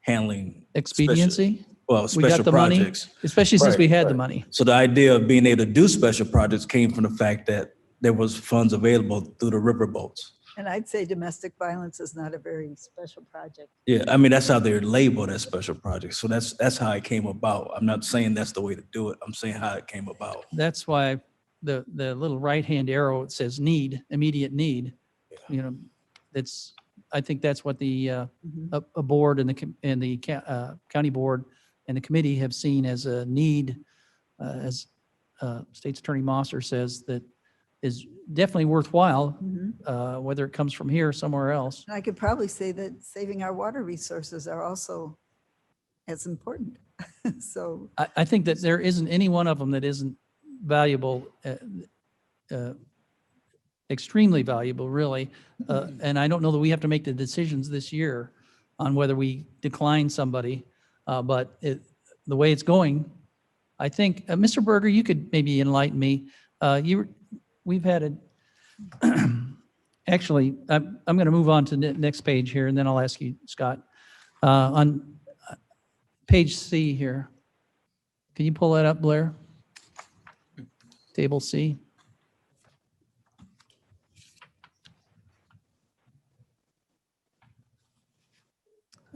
handling. Expediency? Well, We got special the money, projects. especially since Right, we had the right. money. So the idea of being able to do special projects came from the fact that there was funds available through the riverboats. And I'd say domestic violence is not a very special project. Yeah, I mean, that's how they're labeled as special projects. So that's how it came about. I'm not saying that's the way to do it. I'm saying how it came about. That's why the little right-hand arrow, it says need, immediate need. You know, that's, I think that's what the, a board and the county board and the committee have seen as a need, as State's Attorney Mosser says, that is definitely worthwhile, whether it comes from here or somewhere else. And I could probably say that saving our water resources are also as important. So, I think that there isn't any one of them that isn't valuable, extremely valuable, really. And I don't know that we have to make the decisions this year on whether we decline somebody, but the way it's going, I think, Mr. Berger, you could maybe enlighten me. We've had actually, I'm going to move on to the next page here, and then I'll ask you, Scott. On page C here, can you pull that up, Blair? Table C.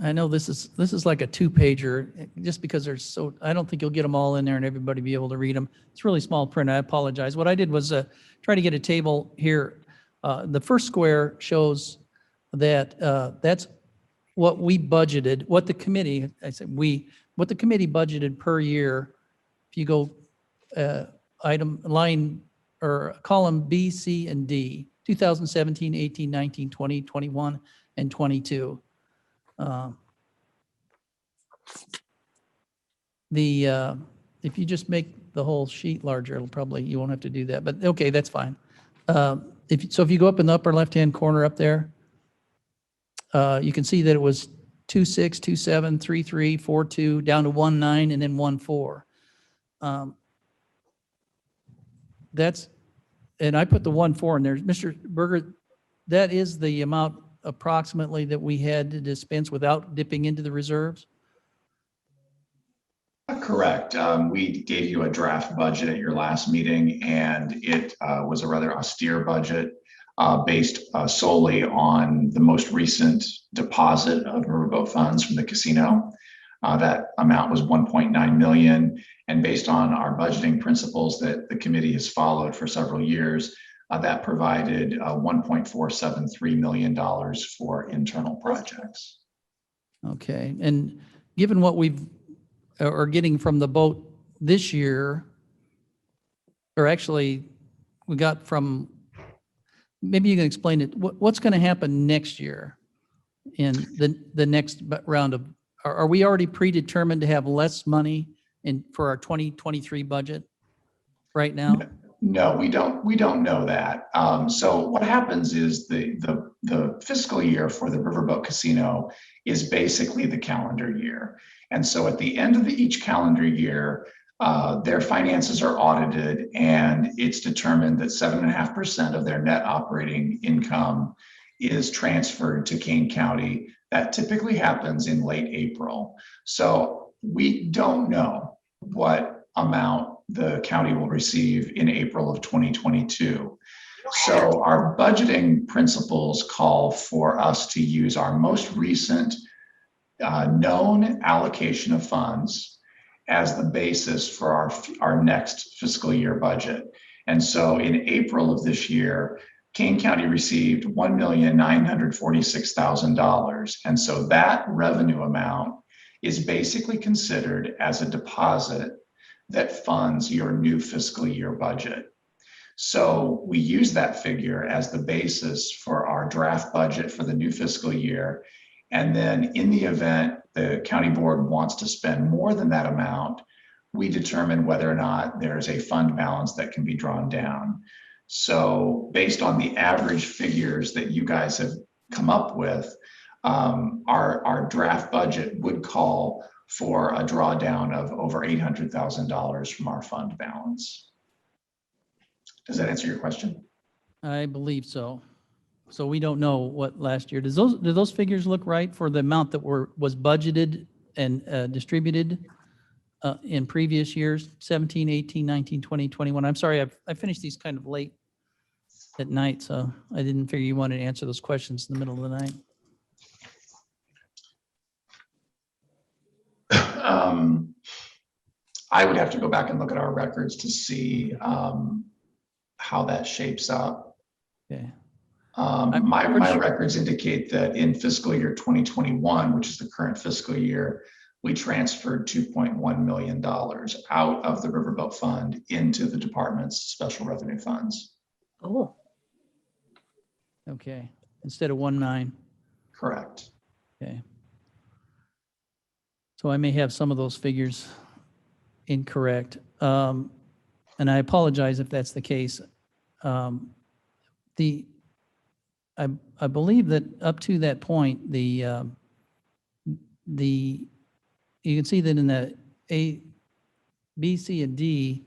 I know this is like a two-pager, just because there's so, I don't think you'll get them all in there and everybody be able to read them. It's really small print. I apologize. What I did was try to get a table here. The first square shows that that's what we budgeted, what the committee, I said we, what the committee budgeted per year. If you go item, line, or column B, C, and D, 2017, 18, 19, 20, 21, and 22. If you just make the whole sheet larger, it'll probably, you won't have to do that, but okay, that's fine. If you go up in the upper left-hand corner up there, you can see that it was 26, 27, 33, 42, down to 19, and then 14. That's, and I put the 14 in there. Mr. Berger, that is the amount approximately that we had to dispense without dipping into the reserves? Correct. We gave you a draft budget at your last meeting, and it was a rather austere budget based solely on the most recent deposit of riverboat funds from the casino. That amount was 1.9 million, and based on our budgeting principles that the committee has followed for several years, that provided $1.473 million for internal projects. Okay, and given what we've, are getting from the boat this year, or actually, we got from, maybe you can explain it, what's going to happen next year in the next round of, are we already predetermined to have less money for our 2023 budget right now? No, we don't know that. So what happens is the fiscal year for the Riverboat Casino is basically the calendar year. And so at the end of each calendar year, their finances are audited, and it's determined that 7.5% of their net operating income is transferred to Kane County. That typically happens in late April. So we don't know what amount the county will receive in April of 2022. So our budgeting principles call for us to use our most recent known allocation of funds as the basis for our next fiscal year budget. And so in April of this year, Kane County received $1,946,000. And so that revenue amount is basically considered as a deposit that funds your new fiscal year budget. So we use that figure as the basis for our draft budget for the new fiscal year. And then in the event the county board wants to spend more than that amount, we determine whether or not there's a fund balance that can be drawn down. So based on the average figures that you guys have come up with, our draft budget would call for a drawdown of over $800,000 from our fund balance. Does that answer your question? I believe so. So we don't know what last year, do those figures look right for the amount that was budgeted and distributed in previous years, 17, 18, 19, 20, 21? I'm sorry, I finished these kind of late at night, so I didn't figure you wanted to answer those questions in the middle of the night. I would have to go back and look at our records to see how that shapes up. Okay. My records indicate that in fiscal year 2021, which is the current fiscal year, we transferred $2.1 million out of the Riverboat Fund into the department's special revenue funds. Oh, Okay, instead of 19. Correct. Okay. So I may have some of those figures incorrect. And I apologize if that's the case. I believe that up to that point, you can see that in the A, B, C, and D,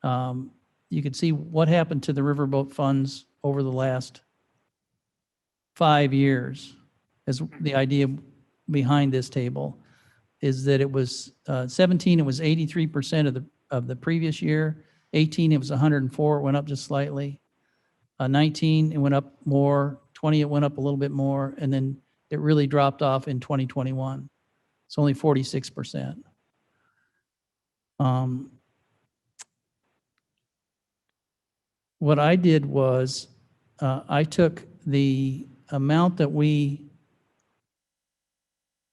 you can see what happened to the riverboat funds over the last 5 years. As the idea behind this table is that it was 17, it was 83% of the previous year. 18, it was 104, it went up just slightly. 19, it went up more. 20, it went up a little bit more, and then it really dropped off in 2021. It's only 46%. What I did was I took the amount that we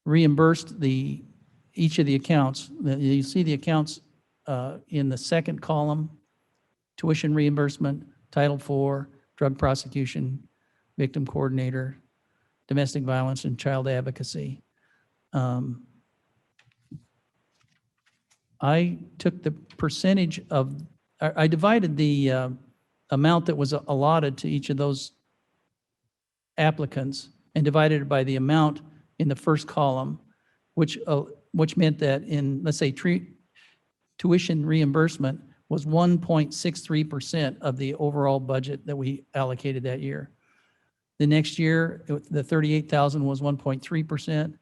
reimbursed each of the accounts. You see the accounts in the second column: tuition reimbursement, Title IV, drug prosecution, victim coordinator, domestic violence, and child advocacy. I took the percentage of, I divided the amount that was allotted to each of those applicants and divided it by the amount in the first column, which meant that in, let's say, tuition reimbursement was 1.63% of the overall budget that we allocated that year. The next year, the 38,000 was 1.3%,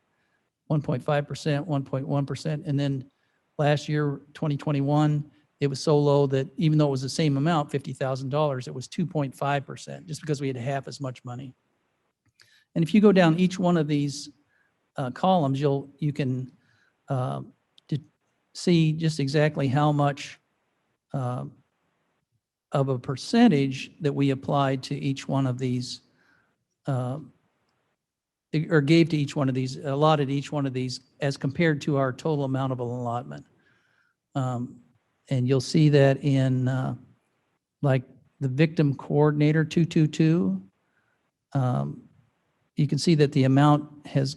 1.5%, 1.1%, and then last year, 2021, it was so low that even though it was the same amount, $50,000, it was 2.5%, just because we had half as much money. And if you go down each one of these columns, you can see just exactly how much of a percentage that we applied to each one of these, or gave to each one of these, allotted each one of these as compared to our total amount of allotment. And you'll see that in like the victim coordinator 222, you can see that the amount has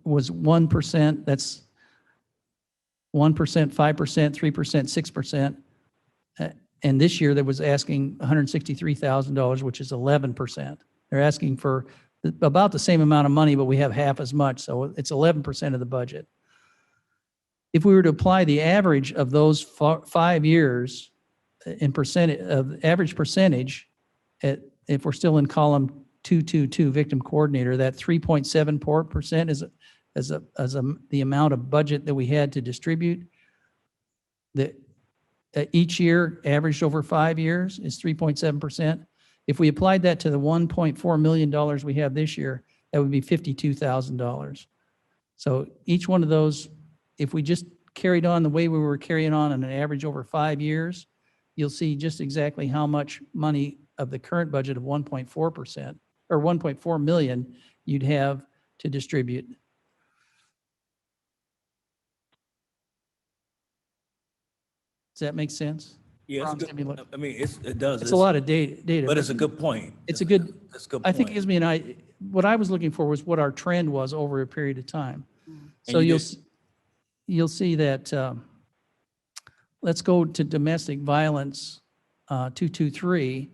was 1%, that's 1%, 5%, 3%, 6%. And this year there was asking $163,000, which is 11%. They're asking for about the same amount of money, but we have half as much. So it's 11% of the budget. If we were to apply the average of those 5 years in percentage of average percentage, if we're still in column 222 victim coordinator, that 3.74% is the amount of budget that we had to distribute. That each year averaged over 5 years is 3.7%. If we applied that to the $1.4 million we have this year, that would be $52,000. So each one of those, if we just carried on the way we were carrying on an average over 5 years, you'll see just exactly how much money of the current budget of 1.4% or 1.4 million you'd have to distribute. Does that make sense? Yeah, Wrong it's good. stimulus. I mean, it does. It's a lot of data. But it's a good point. It's a good, It's a good I think it point. gives me what I was looking for was what our trend was over a period of time. So you you'll see that, let's go to domestic violence, 223.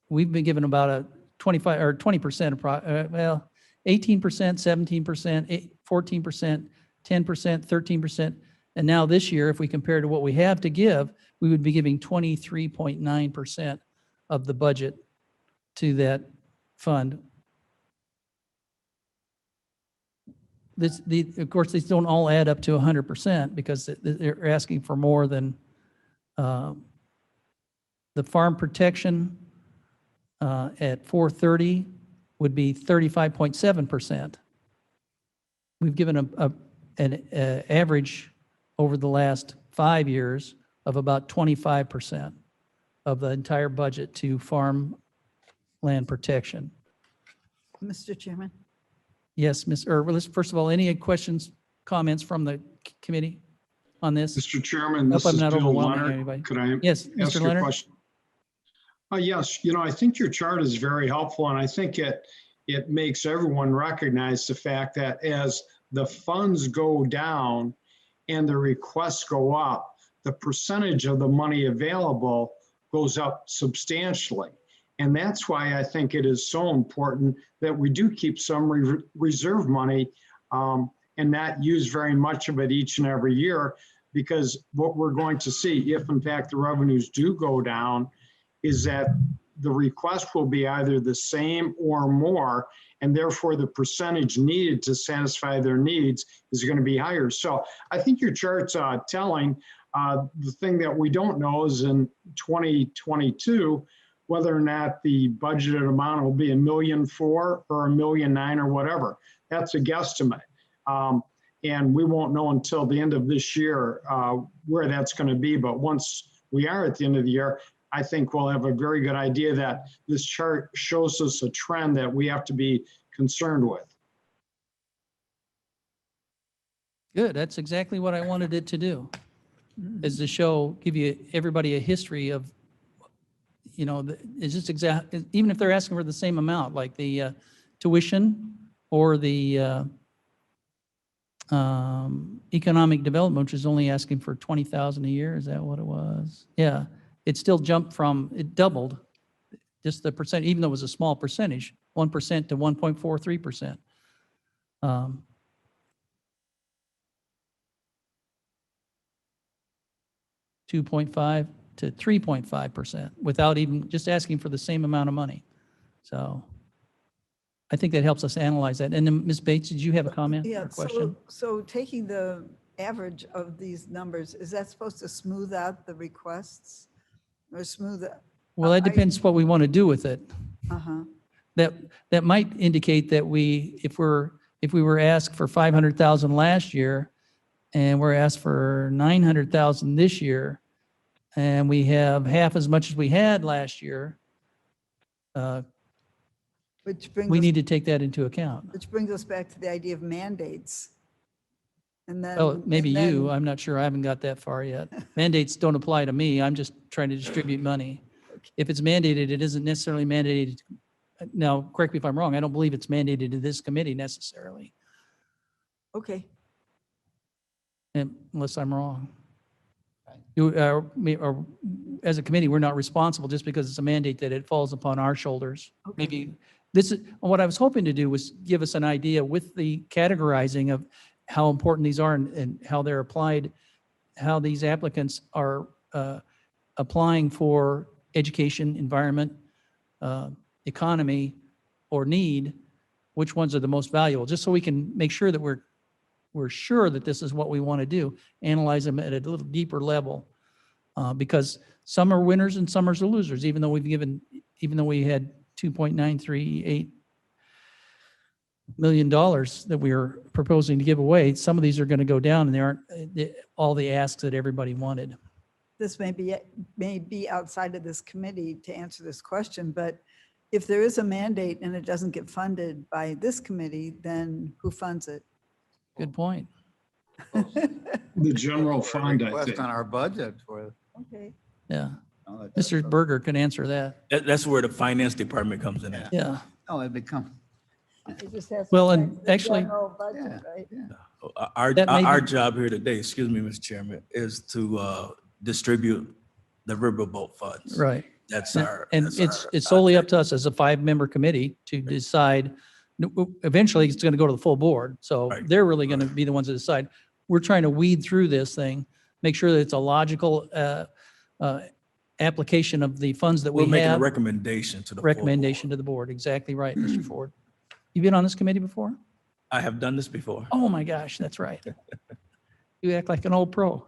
We've been given about a 25 or 20%, well, 18%, 17%, 14%, 10%, 13%. And now this year, if we compare to what we have to give, we would be giving 23.9% of the budget to that fund. Of course, these don't all add up to 100% because they're asking for more than the farm protection at 430 would be 35.7%. We've given an average over the last 5 years of about 25% of the entire budget to farm land protection. Mr. Chairman? Yes, first of all, any questions, comments from the committee on this? Mr. Chairman, Hope this I'm is not Bill overwhelming Leonard. anybody. Could I Yes, ask Mr. you a Leonard? question? Yes, I think your chart is very helpful, and I think it makes everyone recognize the fact that as the funds go down and the requests go up, the percentage of the money available goes up substantially. And that's why I think it is so important that we do keep some reserve money and not use very much of it each and every year, because what we're going to see, if in fact the revenues do go down, is that the request will be either the same or more, and therefore the percentage needed to satisfy their needs is going to be higher. So I think your chart's telling. The thing that we don't know is in 2022, whether or not the budgeted amount will be $1.4 million or $1.9 million or whatever. That's a guesstimate. And we won't know until the end of this year where that's going to be. But once we are at the end of the year, I think we'll have a very good idea that this chart shows us a trend that we have to be concerned with. Good, that's exactly what I wanted it to do, is to give everybody a history of, it's just even if they're asking for the same amount, like the tuition or the economic development, which is only asking for $20,000 a year. Is that what it was? Yeah, it still jumped it doubled, just the percent, even though it was a small percentage, 1% to 1.43%. 2.5 to 3.5% without even just asking for the same amount of money. So I think that helps us analyze that. And then Ms. Bates, did you have a comment or Yeah, a question? so taking the average of these numbers, is that supposed to smooth out the requests? Or smooth it? Well, that depends what we want to do with it. Uh-huh. That might indicate that if we were asked for 500,000 last year and we're asked for 900,000 this year, and we have half as much as we had last year, Which brings we us, need to take that into account. which brings us back to the idea of mandates. And then. Oh, maybe and you, then- I'm not sure, I haven't got that far yet. Mandates don't apply to me, I'm just trying to distribute money. If it's mandated, it isn't necessarily mandated. Now, correct me if I'm wrong, I don't believe it's mandated to this committee necessarily, Okay, unless I'm wrong. Or as a committee, we're not responsible just because it's a mandate that it falls upon our shoulders. Okay. Maybe this is, what I was hoping to do was give us an idea with the categorizing of how important these are and how they're applied, how these applicants are applying for education, environment, economy, or need, which ones are the most valuable, just so we can make sure that we're sure that this is what we want to do, analyze them at a little deeper level. Because some are winners and some are losers, even though we had $2.938 million that we are proposing to give away, some of these are going to go down and they aren't all the asks that everybody wanted. this may be outside of this committee to answer this question, but if there is a mandate and it doesn't get funded by this committee, then who funds it? Good point. The general fund, I Request think. on our budget for. Okay. Yeah. Oh, it Mr. does. Berger can answer that. That's where the finance department comes in at. Yeah. Oh, it become, It just has to Well, and affect the actually- general budget, yeah, right? yeah. Our, That may our be- job here today, excuse me, Mr. Chairman, is to distribute the Riverboat funds. Right. That's our. And that's it's our solely up object. to us as a 5-member committee to decide. Eventually, it's going to go to the full board. So Right. they're really going to be the ones that decide. We're trying to weed through this thing, make sure that it's a logical application of the funds that we We're making a have. recommendation to the. full Recommendation board. to the board. Exactly right, Mr. Ford. You been on this committee before? I have done this before. Oh, my gosh, that's right. You act like an old pro.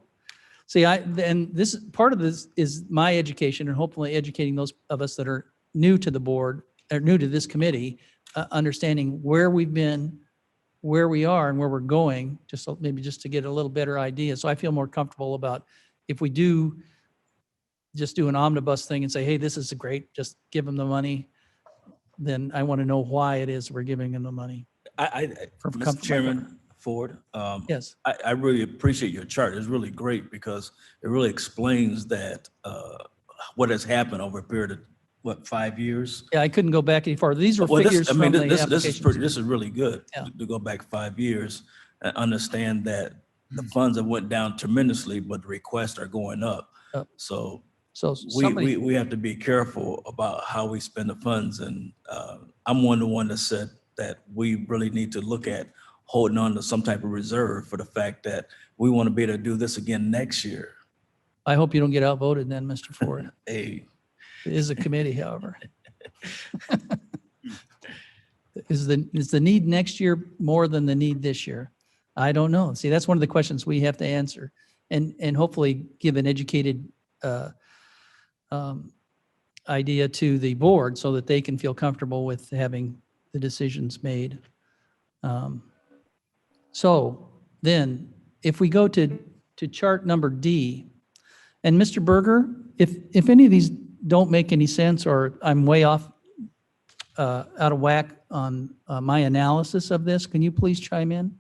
See, and this, part of this is my education and hopefully educating those of us that are new to the board, or new to this committee, understanding where we've been, where we are and where we're going, maybe just to get a little better idea. So I feel more comfortable about if we do just do an omnibus thing and say, hey, this is great, just give them the money, then I want to know why it is we're giving them the money. For Mr. comfort- Chairman Ford, Yes. I really appreciate your chart. It's really great because it really explains that, what has happened over a period of, what, 5 years? Yeah, I couldn't go back any farther. These were Well, figures I from mean, the this is pretty, applications. this is really good Yeah. to go back 5 years and understand that the funds have went down tremendously, but the requests are going up. Up. So So we somebody, we have to be careful about how we spend the funds. And I'm one that said that we really need to look at holding on to some type of reserve for the fact that we want to be able to do this again next year. I hope you don't get outvoted then, Mr. Ford. Hey, It is a committee, however. Is the need next year more than the need this year? I don't know. See, that's one of the questions we have to answer and hopefully give an educated idea to the board so that they can feel comfortable with having the decisions made. So then, if we go to chart number D, and Mr. Berger, if any of these don't make any sense or I'm way off, out of whack on my analysis of this, can you please chime in?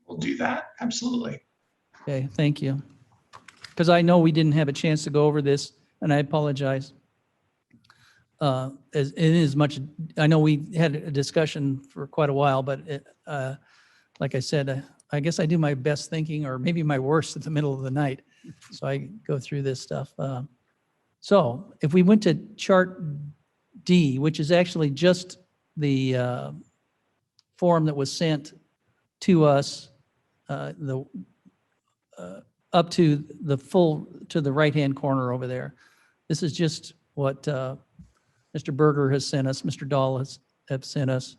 We'll do that. Absolutely. Okay, thank you. Because I know we didn't have a chance to go over this, and I apologize. As much, I know we had a discussion for quite a while, but like I said, I guess I do my best thinking, or maybe my worst at the middle of the night. So I go through this stuff. So if we went to chart D, which is actually just the form that was sent to us, up to the full, to the right-hand corner over there. This is just what Mr. Berger has sent us, Mr. Dahl have sent us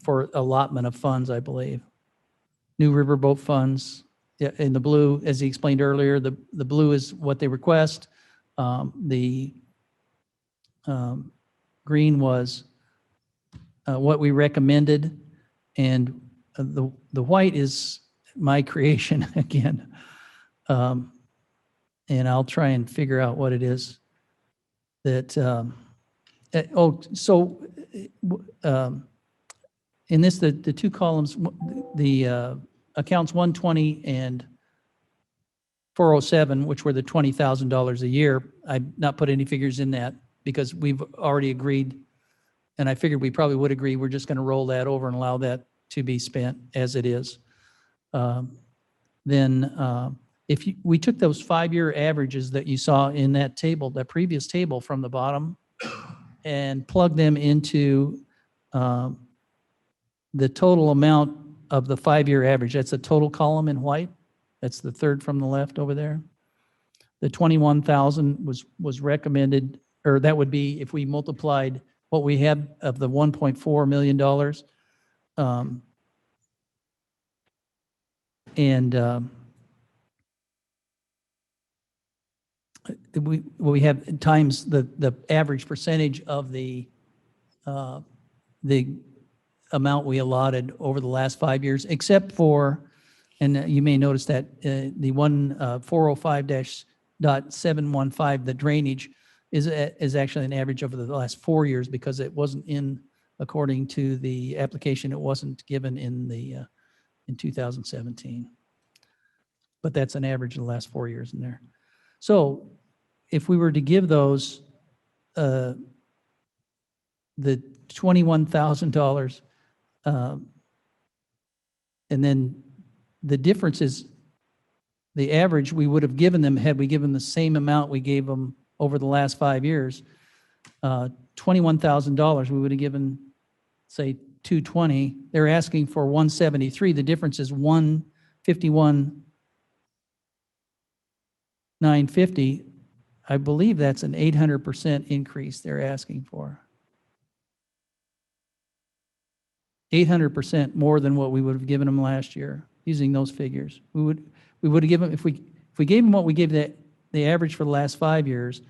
for allotment of funds, I believe. New Riverboat funds. Yeah, in the blue, as he explained earlier, the blue is what they request. The green was what we recommended, and the white is my creation again. And I'll try and figure out what it is that, in this, the two columns, the accounts 120 and 407, which were the $20,000 a year, I've not put any figures in that because we've already agreed, and I figured we probably would agree, we're just going to roll that over and allow that to be spent as it is. Then if we took those 5-year averages that you saw in that table, that previous table from the bottom, and plugged them into the total amount of the 5-year average, that's the total column in white. That's the third from the left over there. The 21,000 was recommended, or that would be if we multiplied what we had of the $1.4 million. We have times the average percentage of the amount we allotted over the last 5 years, except for, and you may notice that the 405-.715, the drainage, is actually an average over the last 4 years because it wasn't in, according to the application, it wasn't given in 2017. But that's an average of the last 4 years in there. So if we were to give those the $21,000, and then the difference is the average we would have given them had we given the same amount we gave them over the last 5 years, $21,000, we would have given, say, 220. They're asking for 173. The difference is 151,950. I believe that's an 800% increase they're asking for. 800% more than what we would have given them last year using those figures. We would have given, if we gave them what we gave the average for the last 5 years,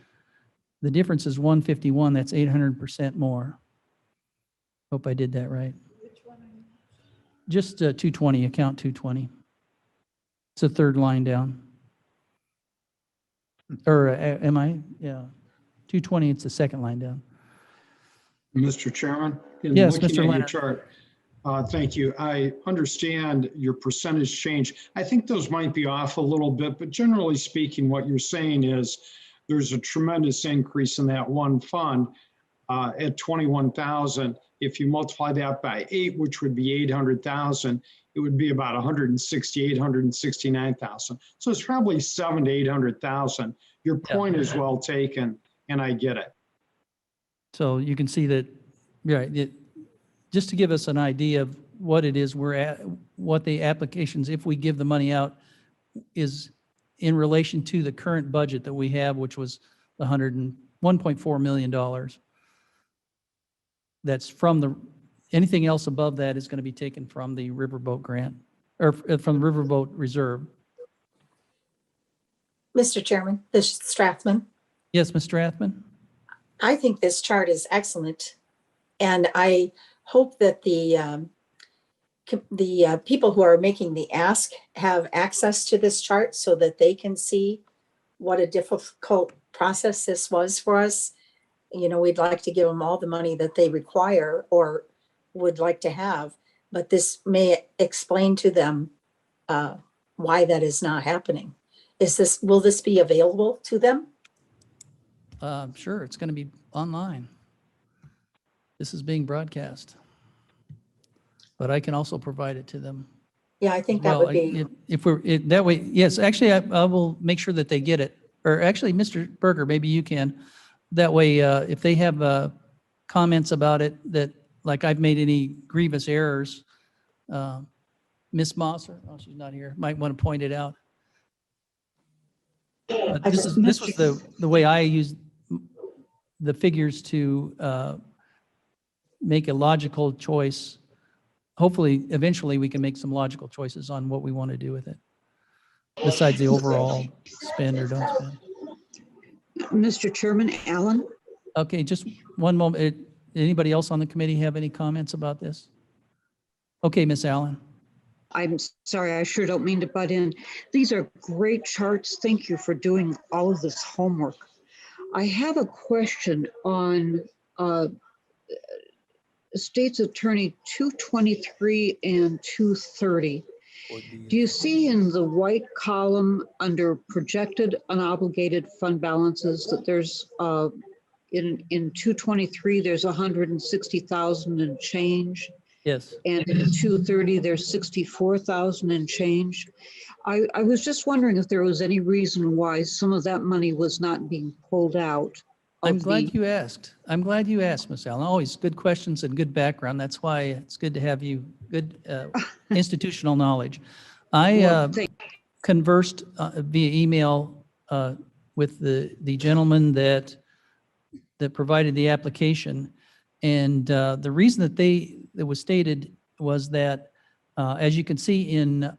the difference is 151. That's 800% more. Hope I did that right. Just 220, account 220. It's the third line down. Or am I? Yeah. 220, it's the second line down. Mr. Chairman? Yes, Looking Mr. at your Leonard. chart, thank you. I understand your percentage change. I think those might be off a little bit, but generally speaking, what you're saying is there's a tremendous increase in that one fund at 21,000. If you multiply that by 8, which would be 800,000, it would be about 169,000. So it's probably 700,000 to 800,000. Your point is well taken, and I get it. So you can see that, right, just to give us an idea of what it is we're at, what the applications, if we give the money out, is in relation to the current budget that we have, which was $1.4 million. That's from anything else above that is going to be taken from the Riverboat grant, or from the Riverboat reserve. Mr. Chairman, this is Strathman. Yes, Ms. Strathman? I think this chart is excellent. And I hope that the people who are making the ask have access to this chart so that they can see what a difficult process this was for us. You know, we'd like to give them all the money that they require or would like to have, but this may explain to them why that is not happening. Will this be available to them? Sure, it's going to be online. This is being broadcast. But I can also provide it to them. Yeah, I think that would be. If we're, that way, yes, actually, I will make sure that they get it. Or actually, Mr. Berger, maybe you can. that way, if they have comments about it, that, like I've made any grievous errors, Ms. Mosser, oh, she's not here, might want to point it out. But this was the way I used the figures to make a logical choice. Hopefully, eventually, we can make some logical choices on what we want to do with it, besides the overall spend or don't spend. Mr. Chairman, Alan? Okay, just one moment. Anybody else on the committee have any comments about this? Okay, Ms. Allen. I'm sorry, I sure don't mean to butt in. These are great charts. Thank you for doing all of this homework. I have a question on State's Attorney 223 and 230. Do you see in the white column under projected unobligated fund balances that there's in 223, there's 160,000 and change? Yes. And in 230, there's 64,000 and change. I was just wondering if there was any reason why some of that money was not being pulled out. I'm glad you asked. I'm glad you asked, Ms. Allen. Always good questions and good background. That's why it's good to have you, good institutional knowledge. I conversed via email with the gentleman that provided the application. And the reason that was stated was that, as you can see in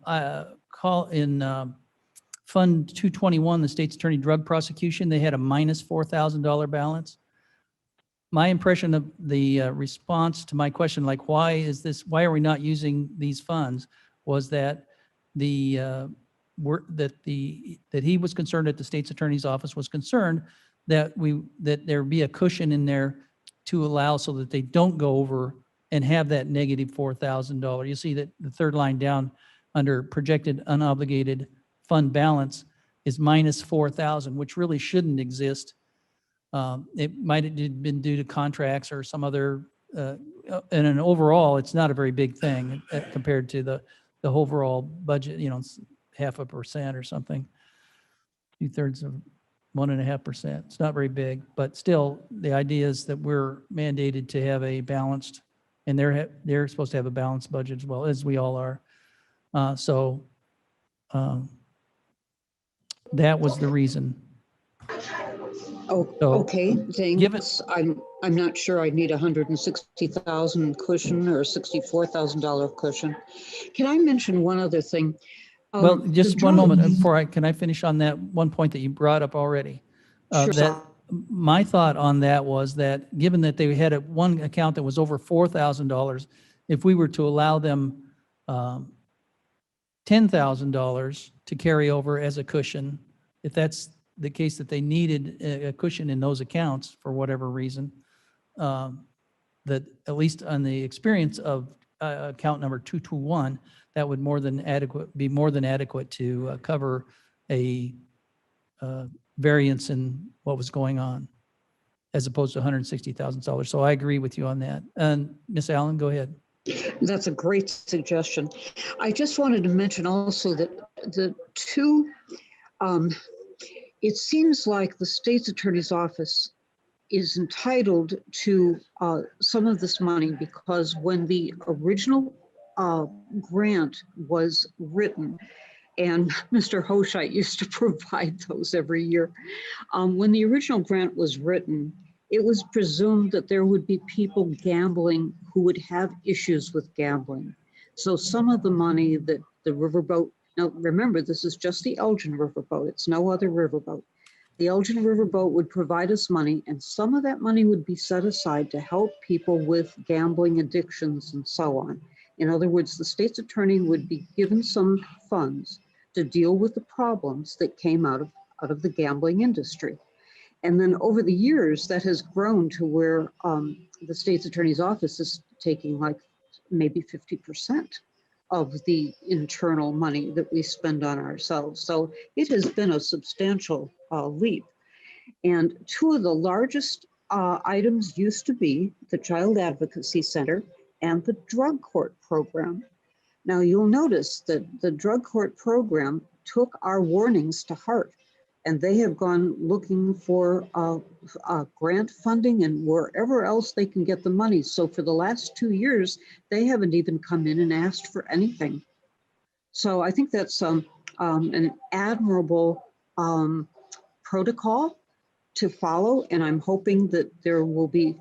Fund 221, the State's Attorney Drug Prosecution, they had a minus $4,000 balance. My impression of the response to my question, like why are we not using these funds, was that that he was concerned, that the State's Attorney's Office was concerned that there be a cushion in there to allow so that they don't go over and have that negative $4,000. You see that the third line down under projected unobligated fund balance is minus 4,000, which really shouldn't exist. It might have been due to contracts or some other, and an overall, it's not a very big thing compared to the overall budget, it's 0.5% or something, 2/3 of 1.5%. It's not very big, but still the idea is that we're mandated to have a balanced, and they're supposed to have a balanced budget as well, as we all are. That was the reason. Oh, okay, thanks. I'm not sure I need 160,000 cushion or $64,000 cushion. Can I mention one other thing? Well, just one moment before can I finish on that one point that you brought up already? Sure. My thought on that was that given that they had one account that was over $4,000, if we were to allow them $10,000 to carry over as a cushion, if that's the case that they needed a cushion in those accounts for whatever reason, that at least on the experience of account number 221, that would be more than adequate to cover a variance in what was going on, as opposed to $160,000. So I agree with you on that. And Ms. Allen, go ahead. That's a great suggestion. I just wanted to mention also that the two, it seems like the State's Attorney's Office is entitled to some of this money because when the original grant was written, and Mr. Hoshite used to provide those every year. When the original grant was written, it was presumed that there would be people gambling who would have issues with gambling. So some of the money that the Riverboat, now remember, this is just the Elgin Riverboat, it's no other riverboat. The Elgin Riverboat would provide us money, and some of that money would be set aside to help people with gambling addictions and so on. In other words, the state's attorney would be given some funds to deal with the problems that came out of the gambling industry. And then over the years, that has grown to where the state's attorney's office is taking like maybe 50% of the internal money that we spend on ourselves. So it has been a substantial leap. And two of the largest items used to be the Child Advocacy Center and the drug court program. Now you'll notice that the drug court program took our warnings to heart. And they have gone looking for grant funding and wherever else they can get the money. So for the last 2 years, they haven't even come in and asked for anything. So I think that's an admirable protocol to follow. And I'm hoping that there will be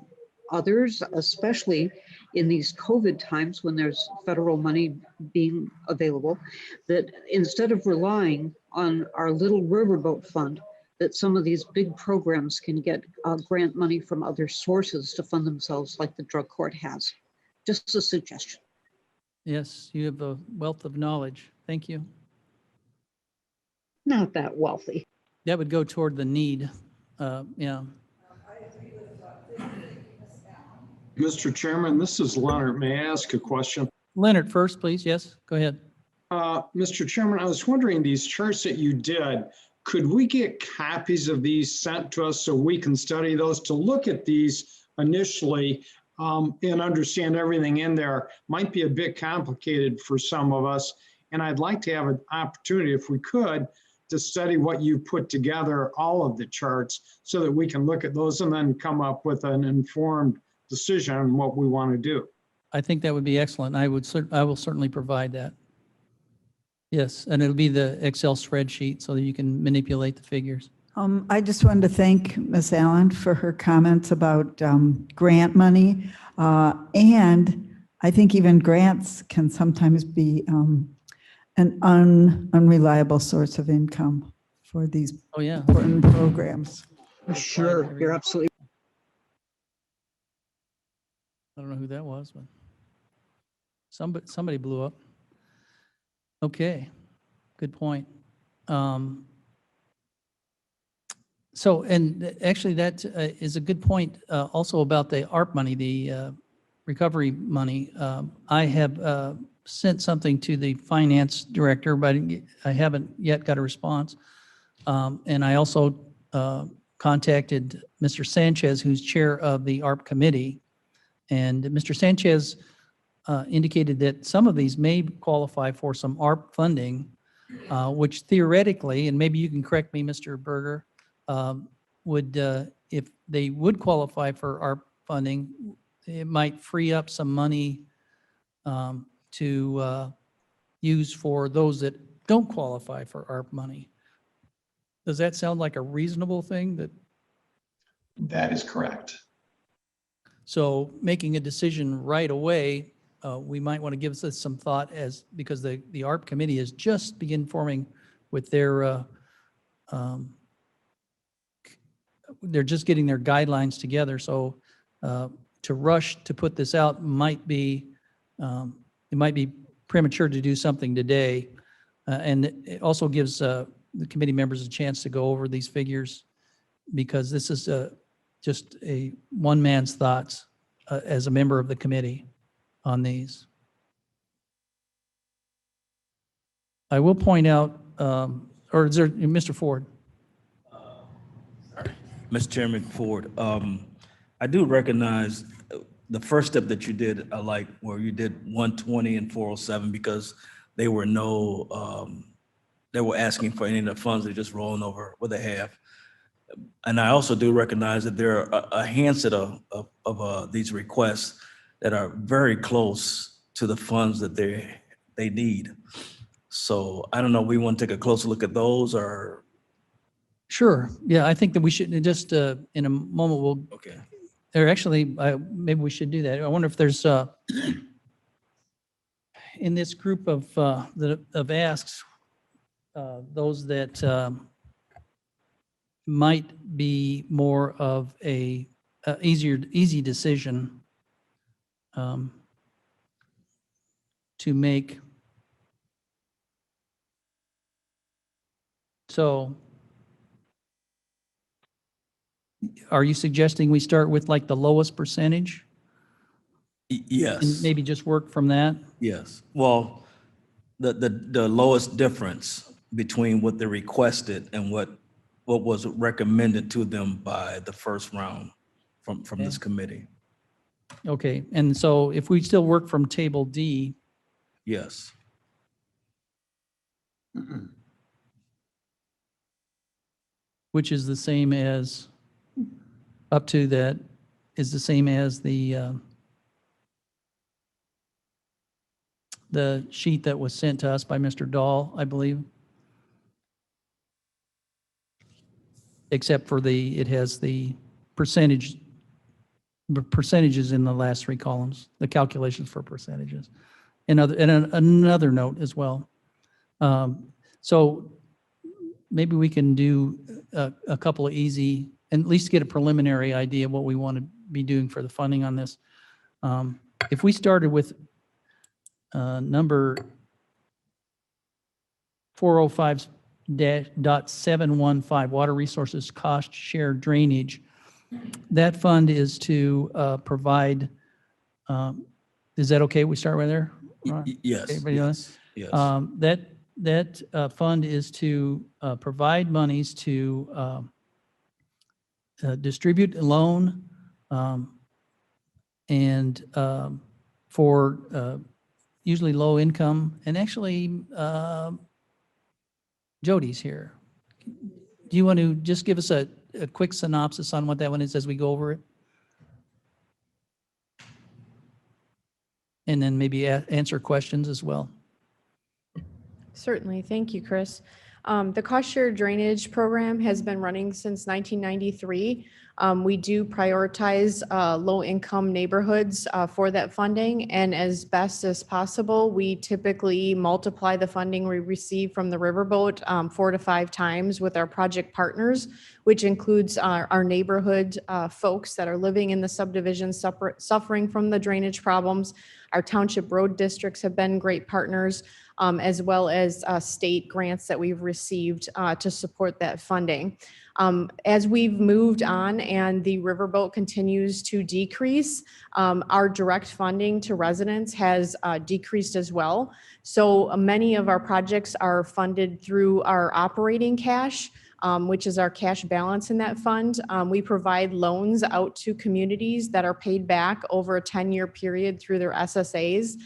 others, especially in these COVID times when there's federal money being available, that instead of relying on our little riverboat fund, that some of these big programs can get grant money from other sources to fund themselves like the drug court has. Just a suggestion. Yes, you have a wealth of knowledge. Thank you. Not that wealthy. That would go toward the need. Yeah. Mr. Chairman, this is Leonard. May I ask a question? Leonard first, please. Yes, go ahead. Mr. Chairman, I was wondering, these charts that you did, could we get copies of these sent to us so we can study those, to look at these initially and understand everything in there? Might be a bit complicated for some of us. And I'd like to have an opportunity, if we could, to study what you put together, all of the charts, so that we can look at those and then come up with an informed decision on what we want to do. I think that would be excellent. I will certainly provide that. Yes, and it'll be the Excel spreadsheet so that you can manipulate the figures. I just wanted to thank Ms. Allen for her comments about grant money. And I think even grants can sometimes be an unreliable source of income for these Oh, yeah. important programs. Sure, you're absolutely. I don't know who that was, but somebody blew up. Okay, good point. So, and actually that is a good point also about the ARP money, the recovery money. I have sent something to the finance director, but I haven't yet got a response. And I also contacted Mr. Sanchez, who's chair of the ARP committee. And Mr. Sanchez indicated that some of these may qualify for some ARP funding, which theoretically, and maybe you can correct me, Mr. Berger, would, if they would qualify for ARP funding, it might free up some money to use for those that don't qualify for ARP money. Does that sound like a reasonable thing? That is correct. So making a decision right away, we might want to give this some thought because the ARP committee has just begun forming with their, they're just getting their guidelines together. So to rush to put this out might be, it might be premature to do something today. And it also gives the committee members a chance to go over these figures, because this is just a one man's thoughts as a member of the committee on these. I will point out, or is there, Mr. Ford? Mr. Chairman Ford, I do recognize the first step that you did, I like where you did 120 and 407, because they were they were asking for any of the funds, they're just rolling over what they have. And I also do recognize that there are a handful of these requests that are very close to the funds that they need. So I don't know, we want to take a closer look at those, or? Sure. Yeah, I think that we should just, in a moment, we'll, Okay. or actually, maybe we should do that. I wonder if there's, in this group of asks, those that might be more of a easy decision to make. So are you suggesting we start with like the lowest percentage Yes. and maybe just work from that? Yes. Well, the lowest difference between what they requested and what was recommended to them by the first round from this committee. Okay, and so if we still work from table D, Yes. which is the same as, up to that, is the same as the sheet that was sent to us by Mr. Dahl, I believe. Except for it has the percentages in the last three columns, the calculations for percentages. And another note as well. So maybe we can do a couple of easy, and at least get a preliminary idea of what we want to be doing for the funding on this. If we started with number 405.715, water resources cost share drainage, that fund is to provide, is that okay? We start right there? Ron? Yes. Everybody else? Yes. That fund is to provide monies to distribute a loan and for usually low income, and actually Jody's here. Do you want to just give us a quick synopsis on what that one is as we go over it? And then maybe answer questions as well. Certainly. Thank you, Chris. The cost share drainage program has been running since 1993. We do prioritize low-income neighborhoods for that funding, and as best as possible, we typically multiply the funding we receive from the Riverboat 4 to 5 times with our project partners, which includes our neighborhood folks that are living in the subdivision suffering from the drainage problems. Our township road districts have been great partners, as well as state grants that we've received to support that funding. As we've moved on and the Riverboat continues to decrease, our direct funding to residents has decreased as well. So many of our projects are funded through our operating cash, which is our cash balance in that fund. We provide loans out to communities that are paid back over a 10-year period through their SSAs.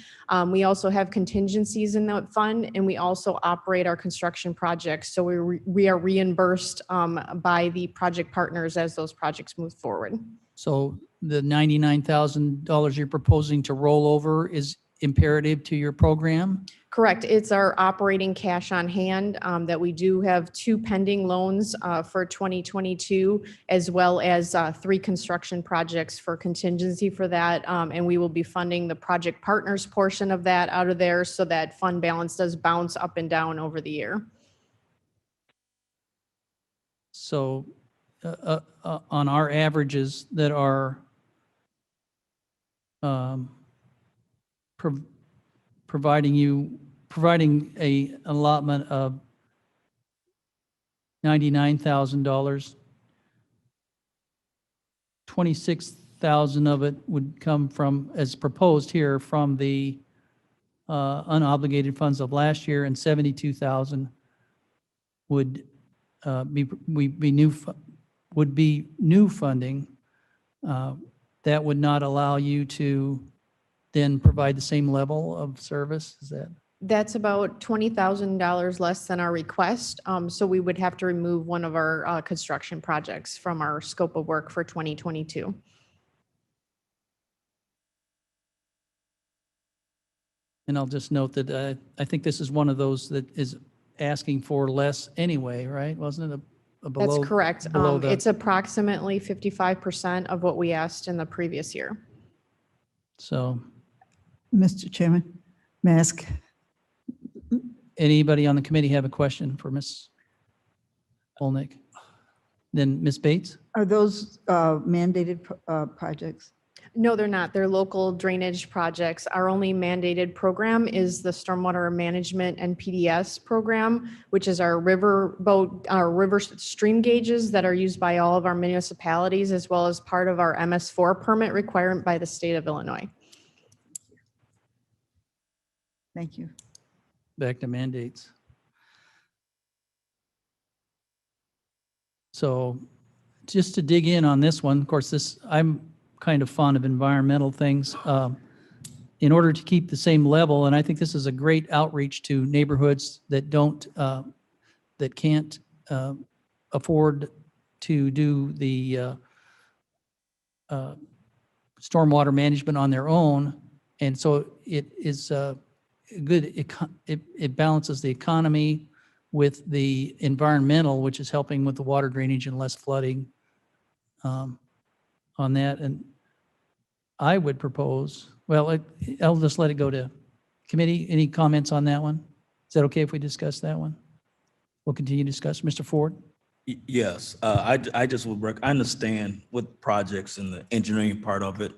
We also have contingencies in that fund, and we also operate our construction projects. So we are reimbursed by the project partners as those projects move forward. So the $99,000 you're proposing to roll over is imperative to your program? Correct. It's our operating cash on hand that we do have 2 pending loans for 2022, as well as 3 construction projects for contingency for that. And we will be funding the project partners portion of that out of there, so that fund balance does bounce up and down over the year. So on our averages that are providing a allotment of $99,000, $26,000 of it would come from, as proposed here, from the unobligated funds of last year, and $72,000 would be new funding. That would not allow you to then provide the same level of service? Is that? That's about $20,000 less than our request. So we would have to remove one of our construction projects from our scope of work for 2022. And I'll just note that I think this is one of those that is asking for less anyway, right? Wasn't it a below? That's correct. Below the, It's approximately 55% of what we asked in the previous year. so Mr. Chairman, may I ask? anybody on the committee have a question for Ms. Olnick? Then Ms. Bates? Are those mandated projects? No, they're not. They're local drainage projects. Our only mandated program is the Stormwater Management and PDS program, which is our riverboat, our river stream gauges that are used by all of our municipalities, as well as part of our MS4 permit requirement by the state of Illinois. Thank you. Back to mandates. So just to dig in on this one, of course, I'm kind of fond of environmental things. In order to keep the same level, and I think this is a great outreach to neighborhoods that don't, that can't afford to do the stormwater management on their own. And so it is good, it balances the economy with the environmental, which is helping with the water drainage and less flooding on that. And I would propose, well, I'll just let it go to committee. Any comments on that one? Is that okay if we discuss that one? We'll continue to discuss. Mr. Ford? Yes, I just I understand with projects and the engineering part of it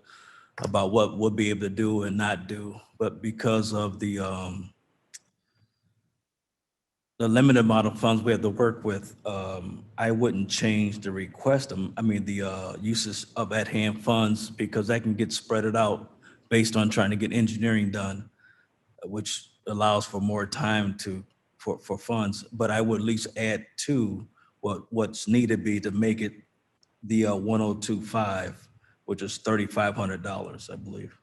about what we'll be able to do and not do, but because of the limited amount of funds we have to work with, I wouldn't change the request, the uses of at-hand funds, because that can get spread it out based on trying to get engineering done, which allows for more time for funds. But I would at least add to what's needed be to make it the 1025, which is $3,500, I believe.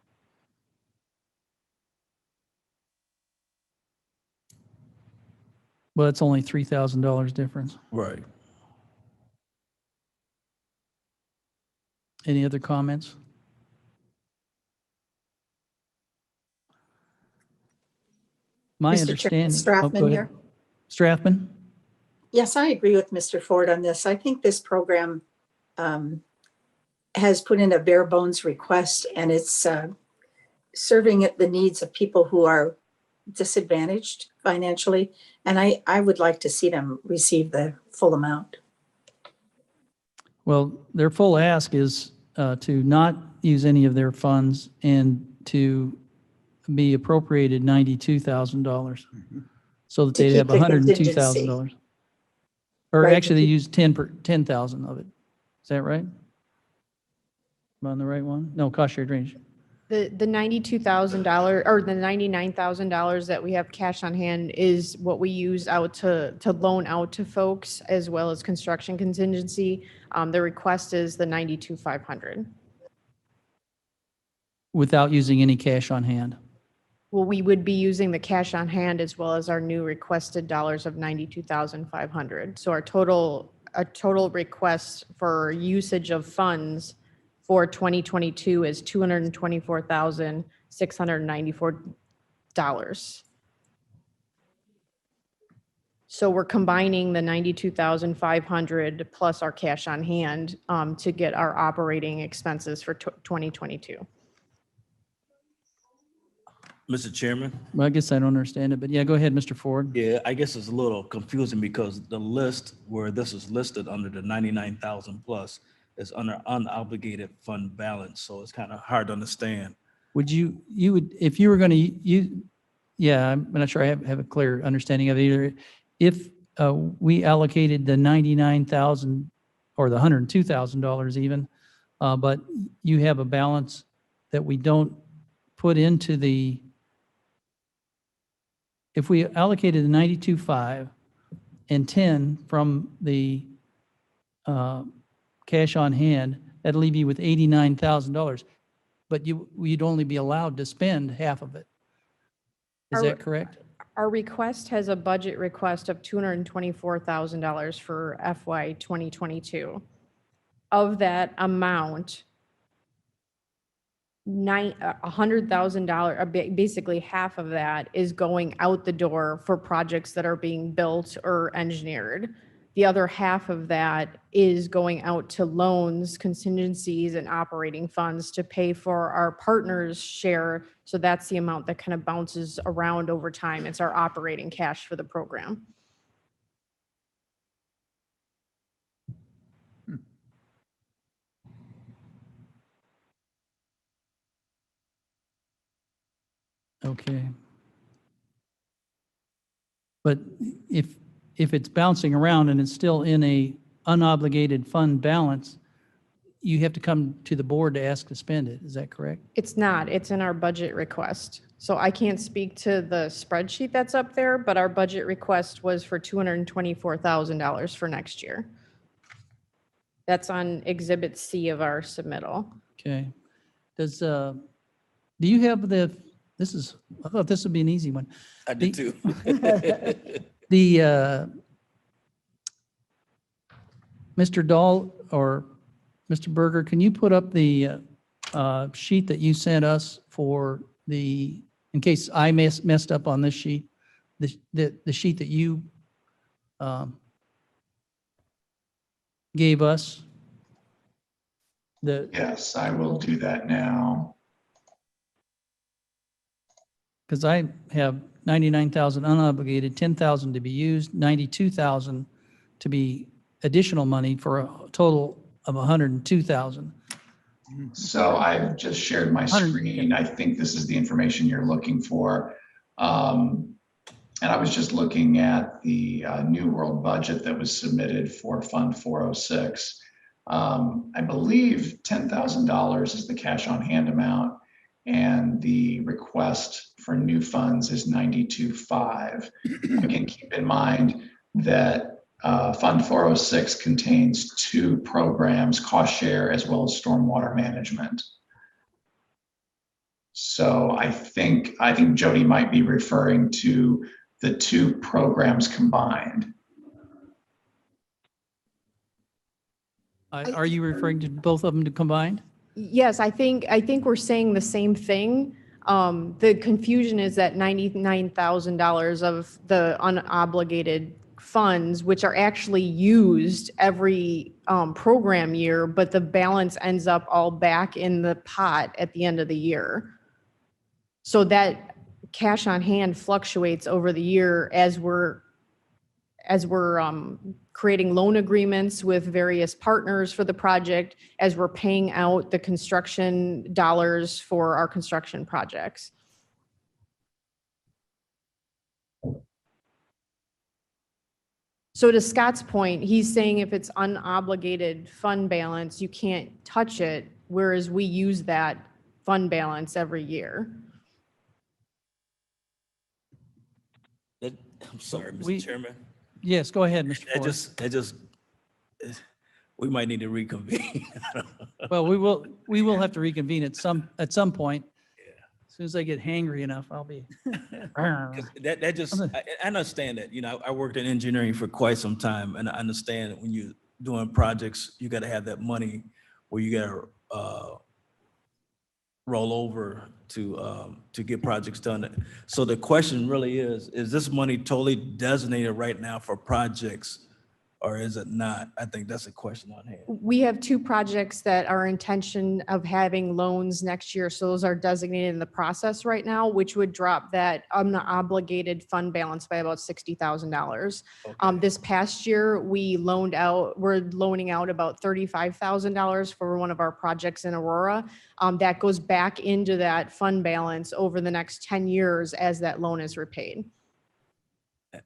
Well, it's only $3,000 difference. Right. Any other comments? My Mr. Chairman, understanding. Oh, go Strathman ahead. here. Strathman? Yes, I agree with Mr. Ford on this. I think this program has put in a bare bones request, and it's serving the needs of people who are disadvantaged financially. And I would like to see them receive the full amount. Well, their full ask is to not use any of their funds and to be appropriated $92,000 so that To they'd have keep the contingency. $102,000. Or Right, actually, to they keep- use 10,000 of it. Is that right? Am I on the right one? No, cost share drainage. The $92,000 or the $99,000 that we have cash on hand is what we use out to loan out to folks, as well as construction contingency. The request is the 92,500. Without using any cash on hand. Well, we would be using the cash on hand as well as our new requested dollars of 92,500. So our total request for usage of funds for 2022 is $224,694. So we're combining the 92,500 plus our cash on hand to get our operating expenses for 2022. Mr. Chairman? Well, I guess I don't understand it, but yeah, go ahead, Mr. Ford. Yeah, I guess it's a little confusing because the list where this is listed under the 99,000 plus is under unobligated fund balance, so it's kind of hard to understand. Would you would, if you were going to, yeah, I'm not sure I have a clear understanding of it either. If we allocated the 99,000 or the $102,000 even, but you have a balance that we don't put into the, if we allocated the 92.5 and 10 from the cash on hand, that'd leave you with $89,000. But you'd only be allowed to spend half of it. Is that correct? Our request has a budget request of $224,000 for FY 2022. Of that amount, $100,000, basically half of that is going out the door for projects that are being built or engineered. The other half of that is going out to loans, contingencies, and operating funds to pay for our partners' share. So that's the amount that kind of bounces around over time. It's our operating cash for the program. Okay. But if it's bouncing around and it's still in a unobligated fund balance, you have to come to the board to ask to spend it. Is that correct? It's not, it's in our budget request. So I can't speak to the spreadsheet that's up there, but our budget request was for $224,000 for next year. That's on Exhibit C of our submittal. Okay. Do you have I thought this would be an easy one. I did too. Mr. Dahl or Mr. Berger, can you put up the sheet that you sent us for the, in case I messed up on this sheet, the sheet that you gave us? Yes, I will do that now. Because I have 99,000 unobligated, 10,000 to be used, 92,000 to be additional money for a total of 102,000. So I've just shared my 100, screen. I think this is the information you're looking for. And I was just looking at the New World budget that was submitted for Fund 406. I believe $10,000 is the cash on hand amount, and the request for new funds is 92.5. Again, keep in mind that Fund 406 contains two programs, cost share as well as stormwater management. So I think Jody might be referring to the two programs combined. Are you referring to both of them combined? Yes, I think we're saying the same thing. The confusion is that $99,000 of the unobligated funds, which are actually used every program year, but the balance ends up all back in the pot at the end of the year. So that cash on hand fluctuates over the year as we're creating loan agreements with various partners for the project, as we're paying out the construction dollars for our construction projects. So to Scott's point, he's saying if it's unobligated fund balance, you can't touch it, whereas we use that fund balance every year. I'm sorry, Mr. We- Chairman. Yes, go ahead, Mr. Ford. We might need to reconvene. Well, we will have to reconvene at some point. As soon as I get hangry enough, I'll be. 'Cause I understand that, I worked in engineering for quite some time, and I understand that when you're doing projects, you gotta have that money where you gotta roll over to get projects done. So the question really is this money totally designated right now for projects, or is it not? I think that's a question on hand. We have two projects that are intention of having loans next year. So those are designated in the process right now, which would drop that unobligated fund balance by about $60,000. Okay. This past year, we're loaning out about $35,000 for one of our projects in Aurora. That goes back into that fund balance over the next 10 years as that loan is repaid.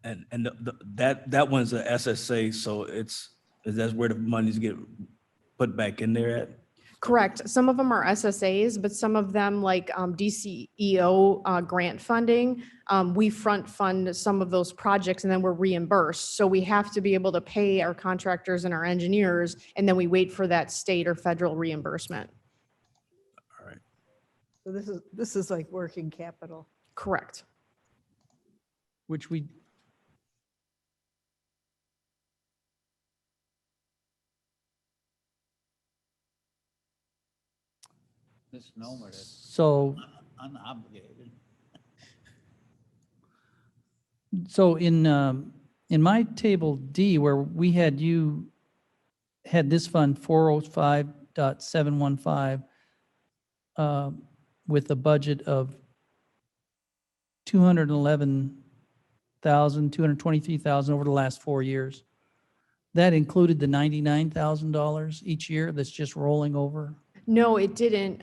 And that one's a SSA, so that's where the monies get put back in there at? Correct. Some of them are SSAs, but some of them, like DCEO grant funding, we front fund some of those projects and then we're reimbursed. So we have to be able to pay our contractors and our engineers, and then we wait for that state or federal reimbursement. All right. So this is like working capital. Correct. Which we. Misnomer, that's So, unobligated. so in my table D, where we had this fund 405.715 with a budget of 223,000 over the last 4 years. That included the $99,000 each year that's just rolling over. No, it didn't.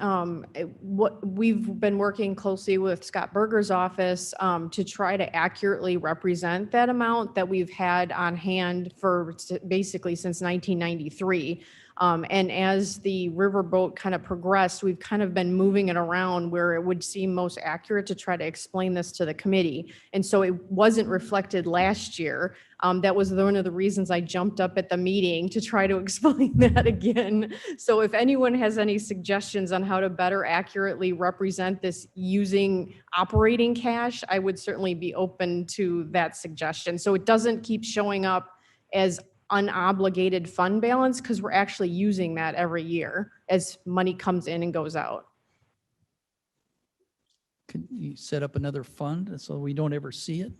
What we've been working closely with Scott Berger's office to try to accurately represent that amount that we've had on hand for basically since 1993. And as the Riverboat kind of progressed, we've kind of been moving it around where it would seem most accurate to try to explain this to the committee. And so it wasn't reflected last year. That was one of the reasons I jumped up at the meeting to try to explain that again. So if anyone has any suggestions on how to better accurately represent this using operating cash, I would certainly be open to that suggestion. So it doesn't keep showing up as unobligated fund balance because we're actually using that every year as money comes in and goes out. Could you set up another fund so we don't ever see it?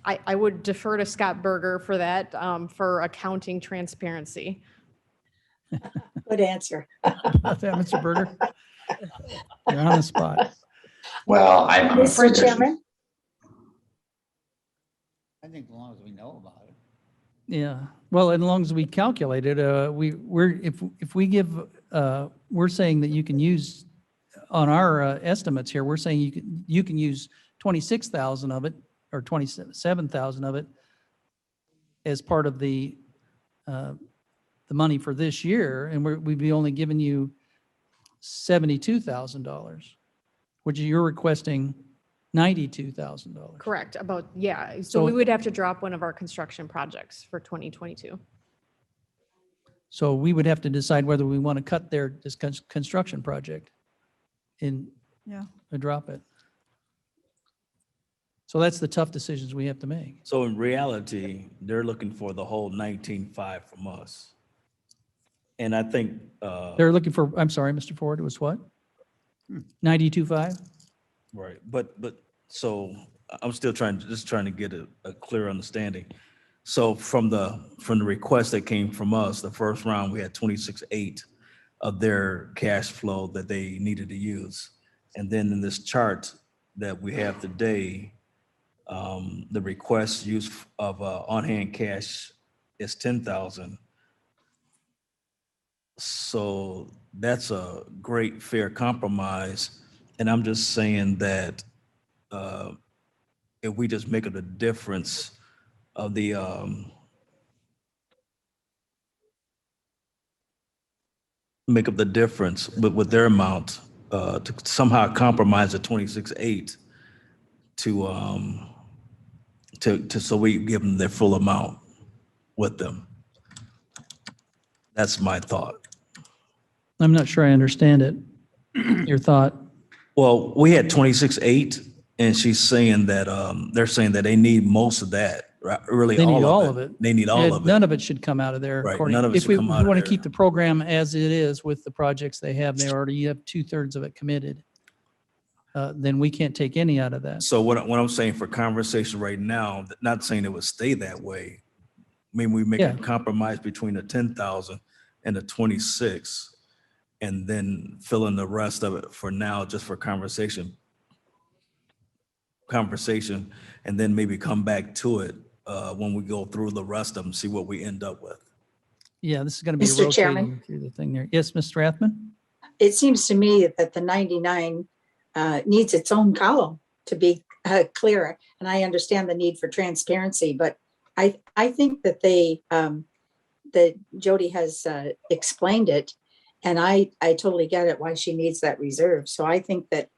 I would defer to Scott Berger for that, for accounting transparency. Good answer. About that, Mr. Berger? You're on the spot. Well, I'm afraid Mr. there's, Chairman, I think as long as we know about it. Yeah, well, as long as we calculate it, if we give, we're saying that you can use, on our estimates here, we're saying you can use 26,000 of it, or 27,000 of it as part of the money for this year, and we'd be only giving you $72,000, which you're requesting $92,000. Correct, about, yeah. So So- we would have to drop one of our construction projects for 2022. So we would have to decide whether we want to cut this construction project Yeah. or drop it. So that's the tough decisions we have to make. So in reality, they're looking for the whole 19.5 from us. And I think, They're looking for, I'm sorry, Mr. Ford, it was what? 92.5? right, but so I'm still trying to get a clear understanding. So from the request that came from us, the first round, we had 26.8 of their cash flow that they needed to use. And then in this chart that we have today, the request use of on-hand cash is 10,000. So that's a great fair compromise. And I'm just saying that if we just make up the difference of the make up the difference with their amount to somehow compromise the 26.8 to so we give them their full amount with them. That's my thought. I'm not sure I understand it. Your thought? Well, we had 26.8 and she's saying that they're saying that they need most of that, right? Really They need all of it. They need all of it. None of it should come out of there. Right, according- none of it if should we come out of want to there. keep the program as it is with the projects they have have 2/3 of it committed. Then we can't take any out of that. So what I'm saying for conversation right now, not saying it would stay that way. I mean, we make Yeah. a compromise between the 10,000 and the 26, and then fill in the rest of it for now, just for conversation, and then maybe come back to it when we go through the rest of them, see what we end up with. Yeah, this is going to be Mr. Chairman? rotating through the thing there. Yes, Ms. Strathman? it seems to me that the 99 needs its own column to be clearer. And I understand the need for transparency, but I think that that Jody has explained it. And I totally get it why she needs that reserve. So I think that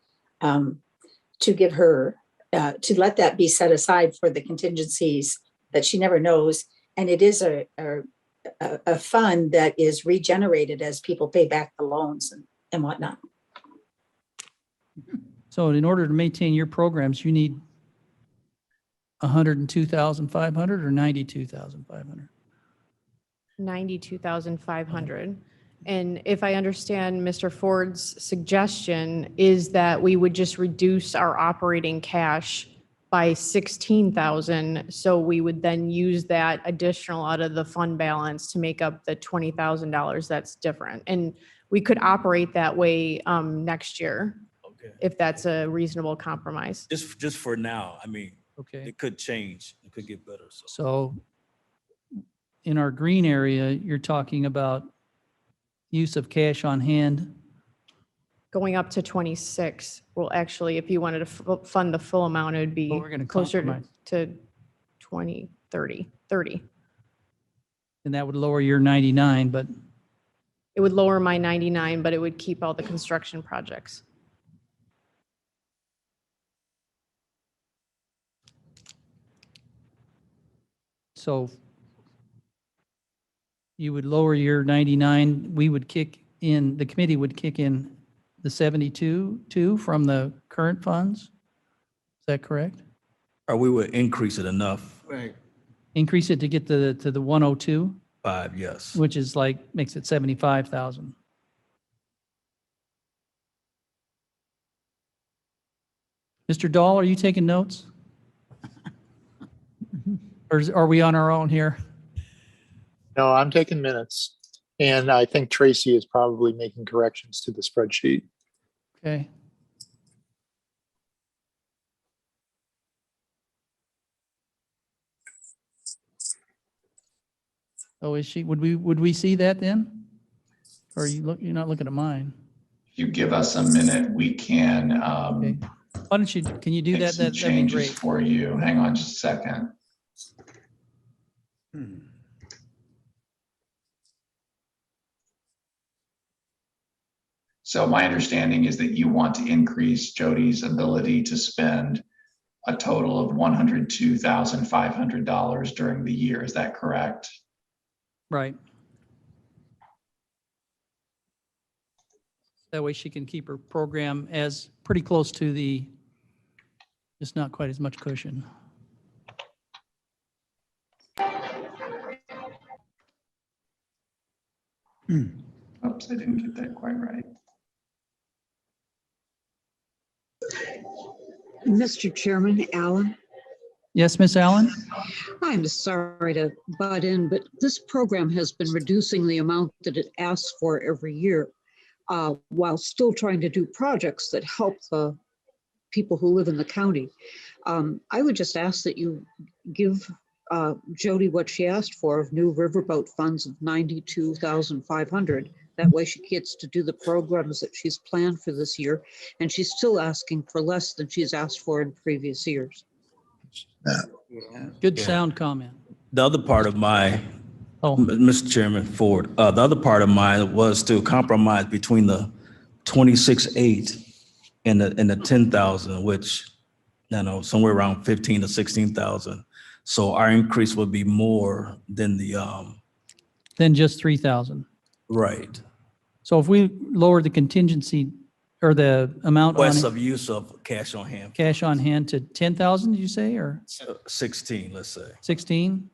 to give her, to let that be set aside for the contingencies that she never knows. And it is a fund that is regenerated as people pay back the loans and whatnot. So in order to maintain your programs, you need 102,500 or 92,500? 92,500. And if I understand Mr. Ford's suggestion is that we would just reduce our operating cash by 16,000. So we would then use that additional out of the fund balance to make up the $20,000 that's different. And we could operate that way next year, Okay. if that's a reasonable compromise. Just for now, I mean, Okay, it could change, it could get better, so. so in our green area, you're talking about use of cash on hand. Going up to 26, well, actually, if you wanted to fund the full amount, it would be Well, we're gonna closer compromise. to 20, 30. And that would lower your 99, but It would lower my 99, but it would keep all the construction projects. so you would lower your 99, we would kick in, the committee would kick in the 72 too from the current funds? Is that correct? Or we would increase it enough. Right. Increase it to get to the 102, 5, yes. which is like, makes it 75,000. Mr. Dahl, are you taking notes? Or are we on our own here? No, I'm taking minutes. And I think Tracy is probably making corrections to the spreadsheet. Okay. Oh, is she? Would we see that then? Or you're not looking at mine? If you give us a minute, we can Okay. Why don't you, can you do make that? some That'd be changes great. for you. Hang on just a second. So my understanding is that you want to increase Jody's ability to spend a total of $102,500 during the year. Is that correct? Right. That way she can keep her program as pretty close to the, just not quite as much cushion. Oops, I didn't get that quite right. Mr. Chairman, Alan, Yes, Miss Allen? I'm sorry to butt in, but this program has been reducing the amount that it asks for every year, while still trying to do projects that help the people who live in the county. I would just ask that you give Jody what she asked for of new Riverboat funds of $92,500. That way she gets to do the programs that she's planned for this year, and she's still asking for less than she's asked for in previous years. Good Yeah. sound comment. The other part of my, Oh, Mr. Chairman Ford, the other part of mine was to compromise between the 26.8 and the 10,000, which, somewhere around 15 to 16,000. So our increase would be more than the, then just 3,000. right. So if we lower the contingency or the amount on Request of use of cash on hand, cash on hand to 10,000, did you say, or 16, let's say. 16?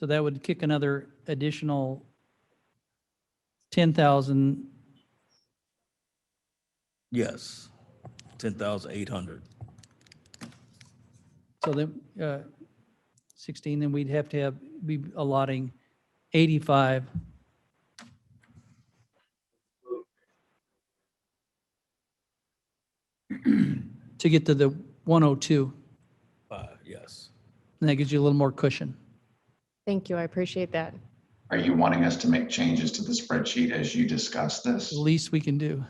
So that would kick another additional 10,000. Yes, 10,800. So then, 16, then we'd have to be allotting 85. To get to the 102, 5, yes. and that gives you a little more cushion. Thank you. I appreciate that. Are you wanting us to make changes to the spreadsheet as you discuss this? The least we can do.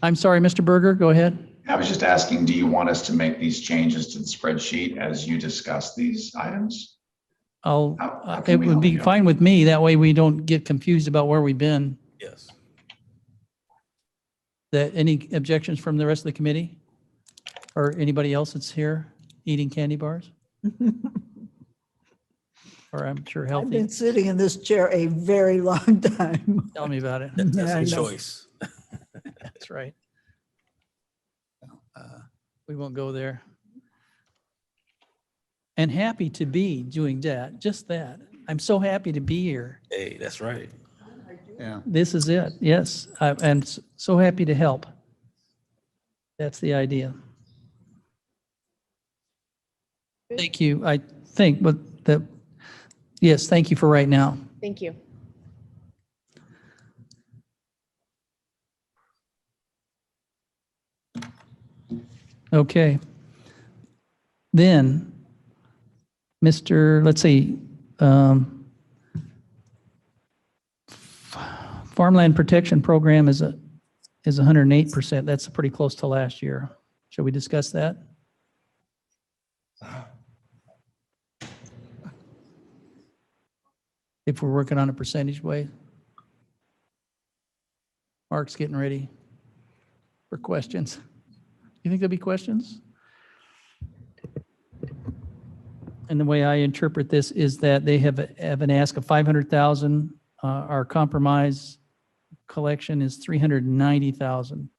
I'm sorry, Mr. Berger, go ahead. I was just asking, do you want us to make these changes to the spreadsheet as you discuss these items? How can It we would help be you? fine with me. That way we don't get confused about where we've been. Yes. Any objections from the rest of the committee? Or anybody else that's here eating candy bars? Or I'm sure I've healthy. been sitting in this chair a very long time. Tell me about it. That's Yeah, I a know. choice. That's right. We won't go there. And happy to be doing that, just that. I'm so happy to be here. Hey, that's right. Yeah. This is it, yes. I'm so happy to help. That's the idea. Thank you, I think, but yes, thank you for right now. Thank you. Okay. Then, let's see, Farmland Protection Program is 108%. That's pretty close to last year. Shall we discuss that? If we're working on a percentage way. Mark's getting ready for questions. You think there'll be questions? And the way I interpret this is that they have an ask of 500,000. Our compromise collection is 390,000.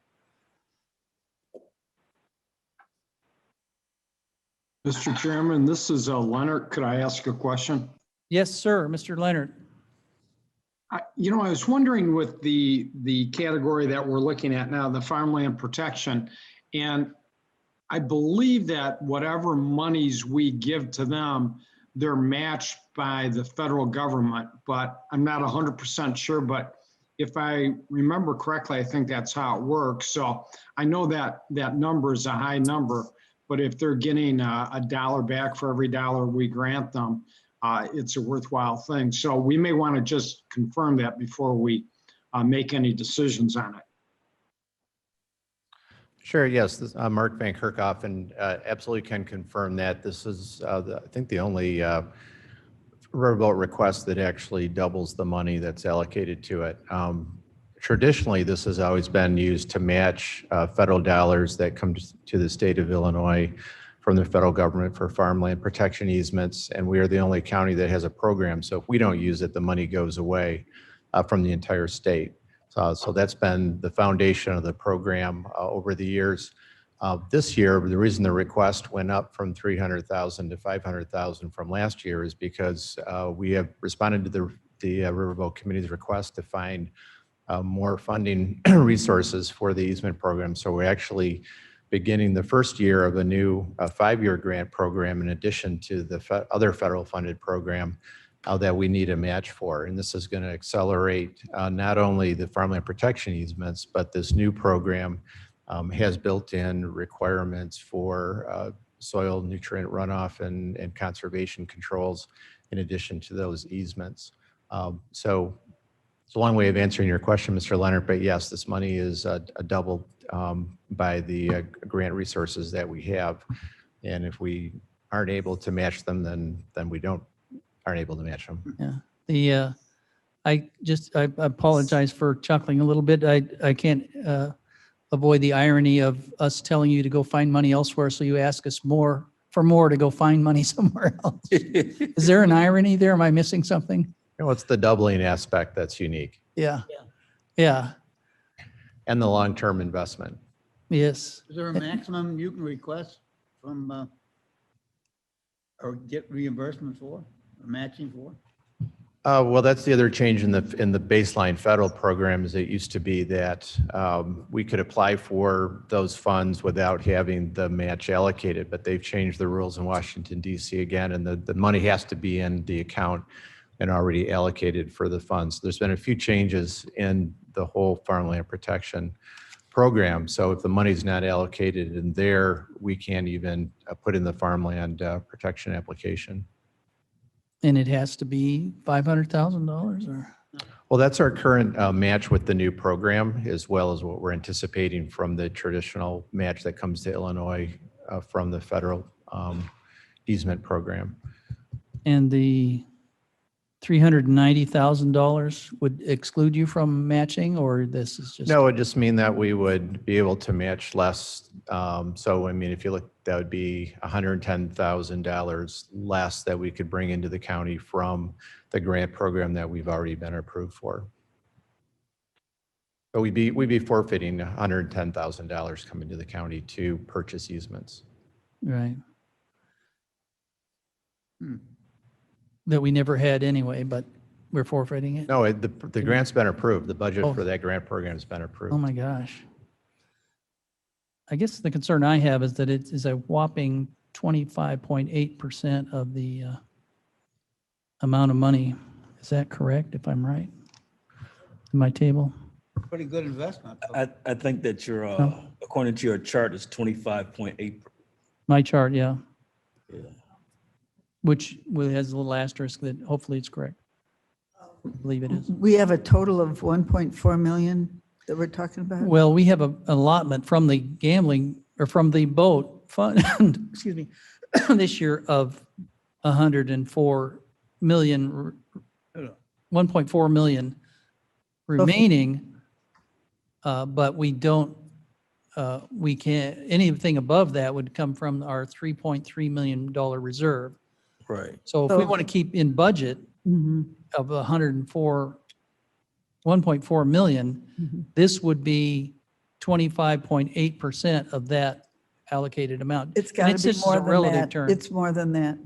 Mr. Chairman, this is Leonard. Could I ask a question? Yes, sir, Mr. Leonard. I was wondering with the category that we're looking at now, the farmland protection, and I believe that whatever monies we give to them, they're matched by the federal government, but I'm not 100% sure, but if I remember correctly, I think that's how it works. So I know that that number is a high number, but if they're getting a dollar back for every dollar we grant them, it's a worthwhile thing. So we may want to just confirm that before we make any decisions on it. Sure, yes, I'm Mark Van Kerkhoff, and absolutely can confirm that. This is, I think, the only Riverboat request that actually doubles the money that's allocated to it. Traditionally, this has always been used to match federal dollars that come to the state of Illinois from the federal government for farmland protection easements, and we are the only county that has a program. So if we don't use it, the money goes away from the entire state. So that's been the foundation of the program over the years. This year, the reason the request went up from 300,000 to 500,000 from last year is because we have responded to the Riverboat Committee's request to find more funding resources for the easement program. So we're actually beginning the first year of a new 5-year grant program in addition to the other federal funded program that we need a match for. And this is going to accelerate not only the farmland protection easements, but this new program has built-in requirements for soil nutrient runoff and conservation controls in addition to those easements. So it's a long way of answering your question, Mr. Leonard, but yes, this money is doubled by the grant resources that we have. And if we aren't able to match them, then we aren't able to match them. Yeah. I apologize for chuckling a little bit. I can't avoid the irony of us telling you to go find money elsewhere, so you ask us more to go find money somewhere else. Is there an irony there? Am I missing something? It's the doubling aspect that's unique. Yeah. And the long-term investment. Yes. Is there a maximum you can request from, or get reimbursement for, or matching for? Well, that's the other change in the baseline federal programs. It used to be that we could apply for those funds without having the match allocated, but they've changed the rules in Washington, D.C. again, and the money has to be in the account and already allocated for the funds. There's been a few changes in the whole farmland protection program. So if the money's not allocated in there, we can't even put in the farmland protection application. And it has to be $500,000 or? Well, that's our current match with the new program, as well as what we're anticipating from the traditional match that comes to Illinois from the federal easement program. And the $390,000 would exclude you from matching, or this is just? No, it would just mean that we would be able to match less. So, I mean, if you look, that would be $110,000 less that we could bring into the county from the grant program that we've already been approved for. So we'd be forfeiting $110,000 coming to the county to purchase easements. Right. That we never had anyway, but we're forfeiting it? No, the grant's been approved. The budget Oh. for that grant program has been approved. Oh my gosh. I guess the concern I have is that it is a whopping 25.8% of the amount of money. Is that correct, if I'm right? In my table? Pretty good investment. I think that your, according to your chart, is 25.8. My chart, yeah. Yeah. Which has a little asterisk that hopefully it's correct. I believe it is. We have a total of 1.4 million that we're talking about? Well, we have a allotment from the gambling, or from the boat fund, excuse me, this year of 104 million, 1.4 million remaining. But we don't, we can't, anything above that would come from our $3.3 million reserve. Right. So if we want to keep in budget of 1.4 million, this would be 25.8% of that allocated amount. It's And got it's to be just more a than relative that. term. It's more than that.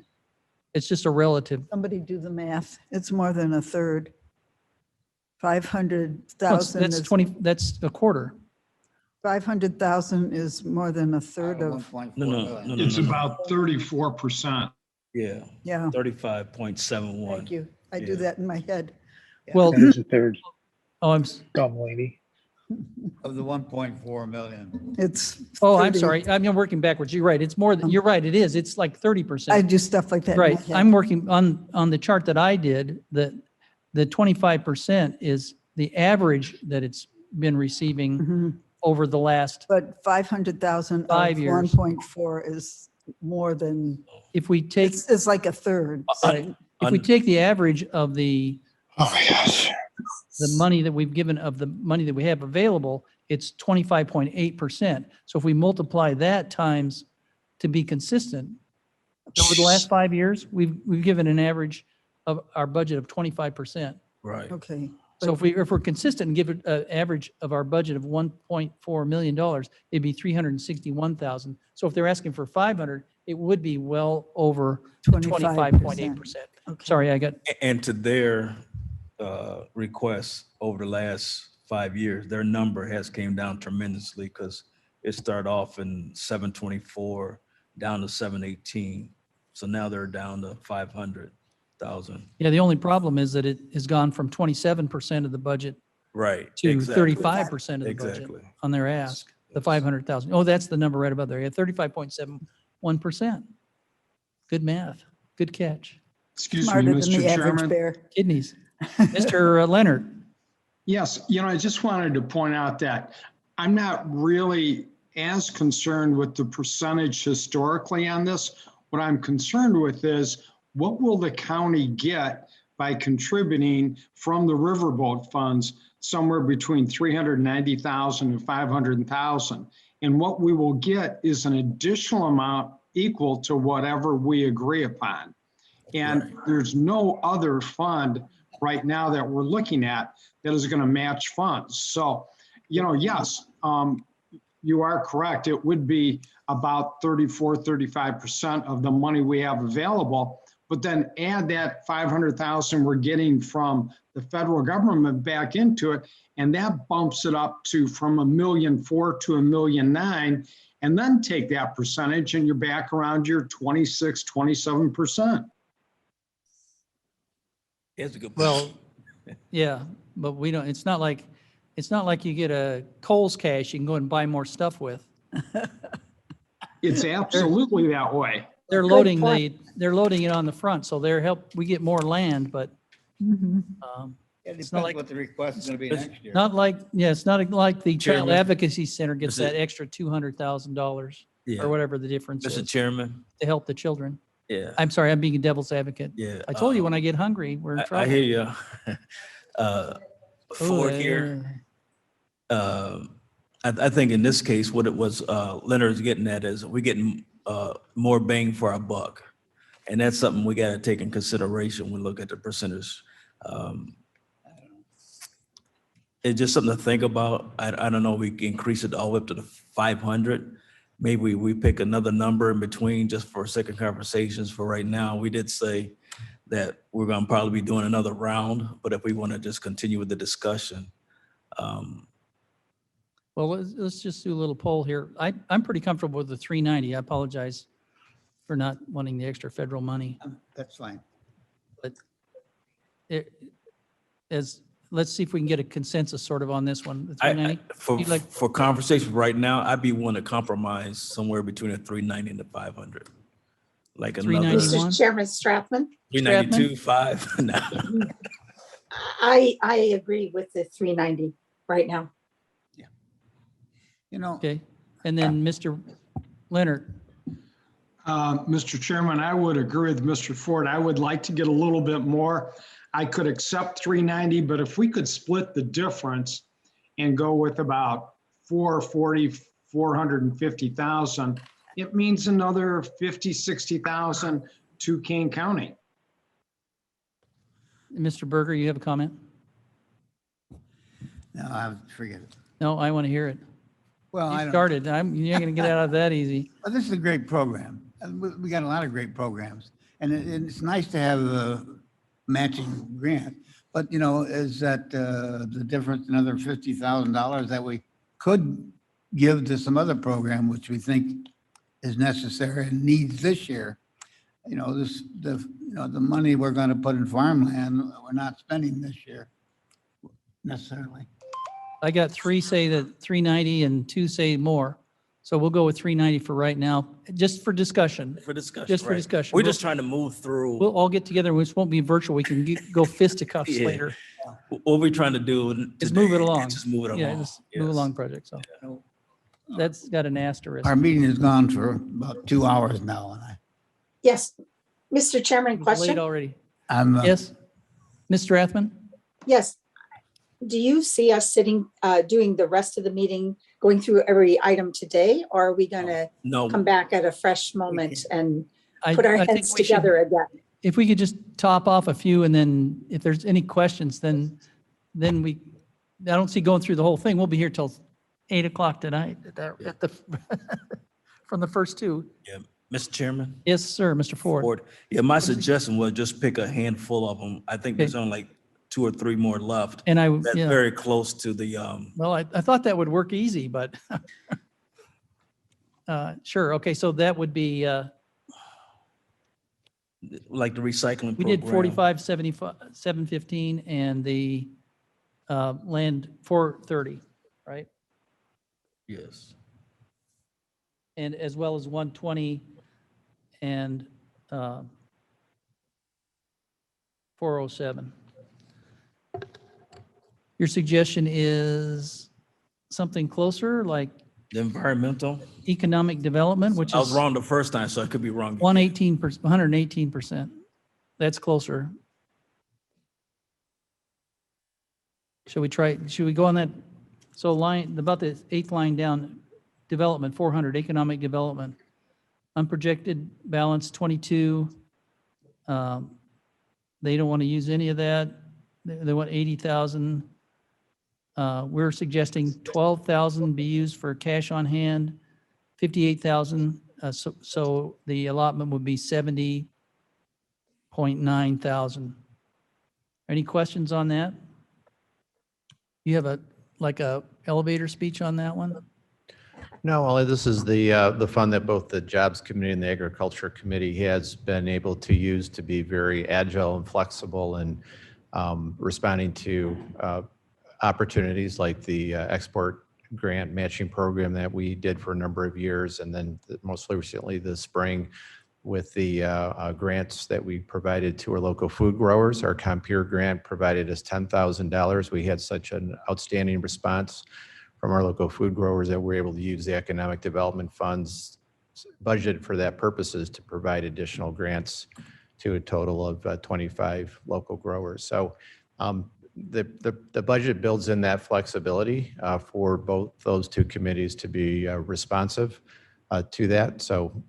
It's just a relative. Somebody do the math. It's more than a third. No, 500,000 That's is, 20, that's a quarter. 500,000 is more than a third of, 1.4 No, no, million. no, no, It's no, no. about 34%. Yeah, yeah, 35.71. thank you. I do Yeah. that in my head. Well, That is a third, oh, dumb lady. Of the 1.4 million. It's. I'm 30. sorry. I'm working backwards. You're right. It's more than, you're right. It is. It's like 30%. I do stuff like that in my Right. head. I'm working on the chart that I did, the 25% is the average that it's been receiving Mhm. over the last, But 500,000 of 5 years. 1.4 is more than, if we take, it's like a third. right, if we take the average of the Oh my gosh. money that we've given, of the money that we have available, it's 25.8%. So if we multiply that times, to be consistent, over the last 5 years, we've given an average of our budget of 25%. Right. Okay. So if we're consistent and give it an average of our budget of $1.4 million, it'd be 361,000. So if they're asking for 500, it would be well over 25.8%. Okay. Sorry, I got, And to their requests over the last 5 years, their number has came down tremendously because it started off in 724 down to 718. So now they're down to 500,000. yeah, the only problem is that it has gone from 27% of the budget Right. to exactly. 35% of the budget Exactly. on their ask, the 500,000. Oh, that's the number right above there. Yeah, 35.71%. Good math. Good catch. Excuse me, Smarter than Mr. the average Chairman. bear. Kidneys. Mr. Leonard. Yes, I just wanted to point out that I'm not really as concerned with the percentage historically on this. What I'm concerned with is what will the county get by contributing from the Riverboat funds somewhere between 390,000 and 500,000. And what we will get is an additional amount equal to whatever we agree upon. And there's no other fund right now that we're looking at that is going to match funds. So, yes, you are correct. It would be about 35% of the money we have available, but then add that 500,000 we're getting from the federal government back into it, and that bumps it up to from $1.4 million to $1.9 million, and then take that percentage and you're back around your 26, 27%. It's a good. Well, yeah, but we don't, it's not like you get a Kohl's cash you can go and buy more stuff with. It's absolutely that way. They're loading it on the front, so we get more land, but Mhm. It It's not depends like- what the request is going to be next year. not like, yeah, it's not like the Child Chairman. Advocacy Center gets Is it- that extra $200,000 Yeah. or whatever the difference Mr. is Chairman. to help the children. Yeah. I'm sorry, I'm being a devil's advocate. Yeah. I told you when I get hungry, we're in I trouble. hear you. For Oh, here, I think in this case, what it was, Leonard's getting at is we're getting more bang for our buck. And that's something we got to take in consideration when we look at the percentage. It's just something to think about. I don't know, we can increase it all the way up to the 500. Maybe we pick another number in between just for second conversations. For right now, we did say that we're going to probably be doing another round, but if we want to just continue with the discussion. Well, let's just do a little poll here. I'm pretty comfortable with the 390. I apologize for not wanting the extra federal money. That's fine. But let's see if we can get a consensus sort of on this one. The 390? You'd like- For conversation right now, I'd be willing to compromise somewhere between a 390 and a 500. Like another 391? Mr. Chairman Strathman, 392, 5. No. I agree with the 390 right now. Okay. And then Mr. Leonard. Mr. Chairman, I would agree with Mr. Ford. I would like to get a little bit more. I could accept 390, but if we could split the difference and go with about 450,000, it means another 50, 60,000 to Kane County. Mr. Berger, you have a comment? No, forget it. No, I want to hear it. Well, I You don't, started. You're going to get out of that easy. but this is a great program. And we got a lot of great programs. And it's nice to have a matching grant. But, you know, is that the difference, another $50,000 that we could give to some other program, which we think is necessary and needs this year? You know, the money we're going to put in farmland, we're not spending this year necessarily. I got 3 say that 390 and 2 say more. So we'll go with 390 for right now, just for discussion. For discussion, Just for right. discussion. We're just trying to move through. We'll all get together. This won't be virtual. We can go fisticuffs Yeah. later. What we're trying to do. Just move it today along. is Just move it along. Yeah, just move Yes. along project. So that's got an asterisk. Our meeting has gone for about 2 hours now, and Yes, Mr. Chairman, It's late question? already. I'm, Yes? Mr. Rathman? Yes. Do you see us sitting, doing the rest of the meeting, going through every item today? Or are we going to No, come back at a fresh moment and I put our I think heads we should- together again? If we could just top off a few and then if there's any questions, then I don't see going through the whole thing. We'll be here till 8 o'clock tonight at the, from the first 2. Mr. Chairman. Yes, sir, Mr. Ford. Yeah, my suggestion was just pick a handful of them. I think there's only like 2 or 3 more left. And That's yeah, very close to the, well, I thought that would work easy, but sure. Okay, so that would be, like the recycling we program. did 45, 75, 715 and the land 430, right? Yes. And as well as 120 and 407. Your suggestion is something closer, like The environmental. economic development, which I was is wrong the first time, so I could be wrong. 118%. That's closer. Should we go on that? So about the 8th line down, development, 400, economic development. Unprojected balance, 22. They don't want to use any of that. They want 80,000. We're suggesting 12,000 be used for cash on hand, 58,000. So the allotment would be 70.9 thousand. Any questions on that? You have a elevator speech on that one? No, only this is the fund that both the Jobs Committee and the Agriculture Committee has been able to use to be very agile and flexible and responding to opportunities like the export grant matching program that we did for a number of years, and then most recently this spring with the grants that we provided to our local food growers. Our Compere grant provided us $10,000. We had such an outstanding response from our local food growers that we're able to use the economic development funds budgeted for that purposes to provide additional grants to a total of 25 local growers. So the budget builds in that flexibility for both those 2 committees to be responsive to that. So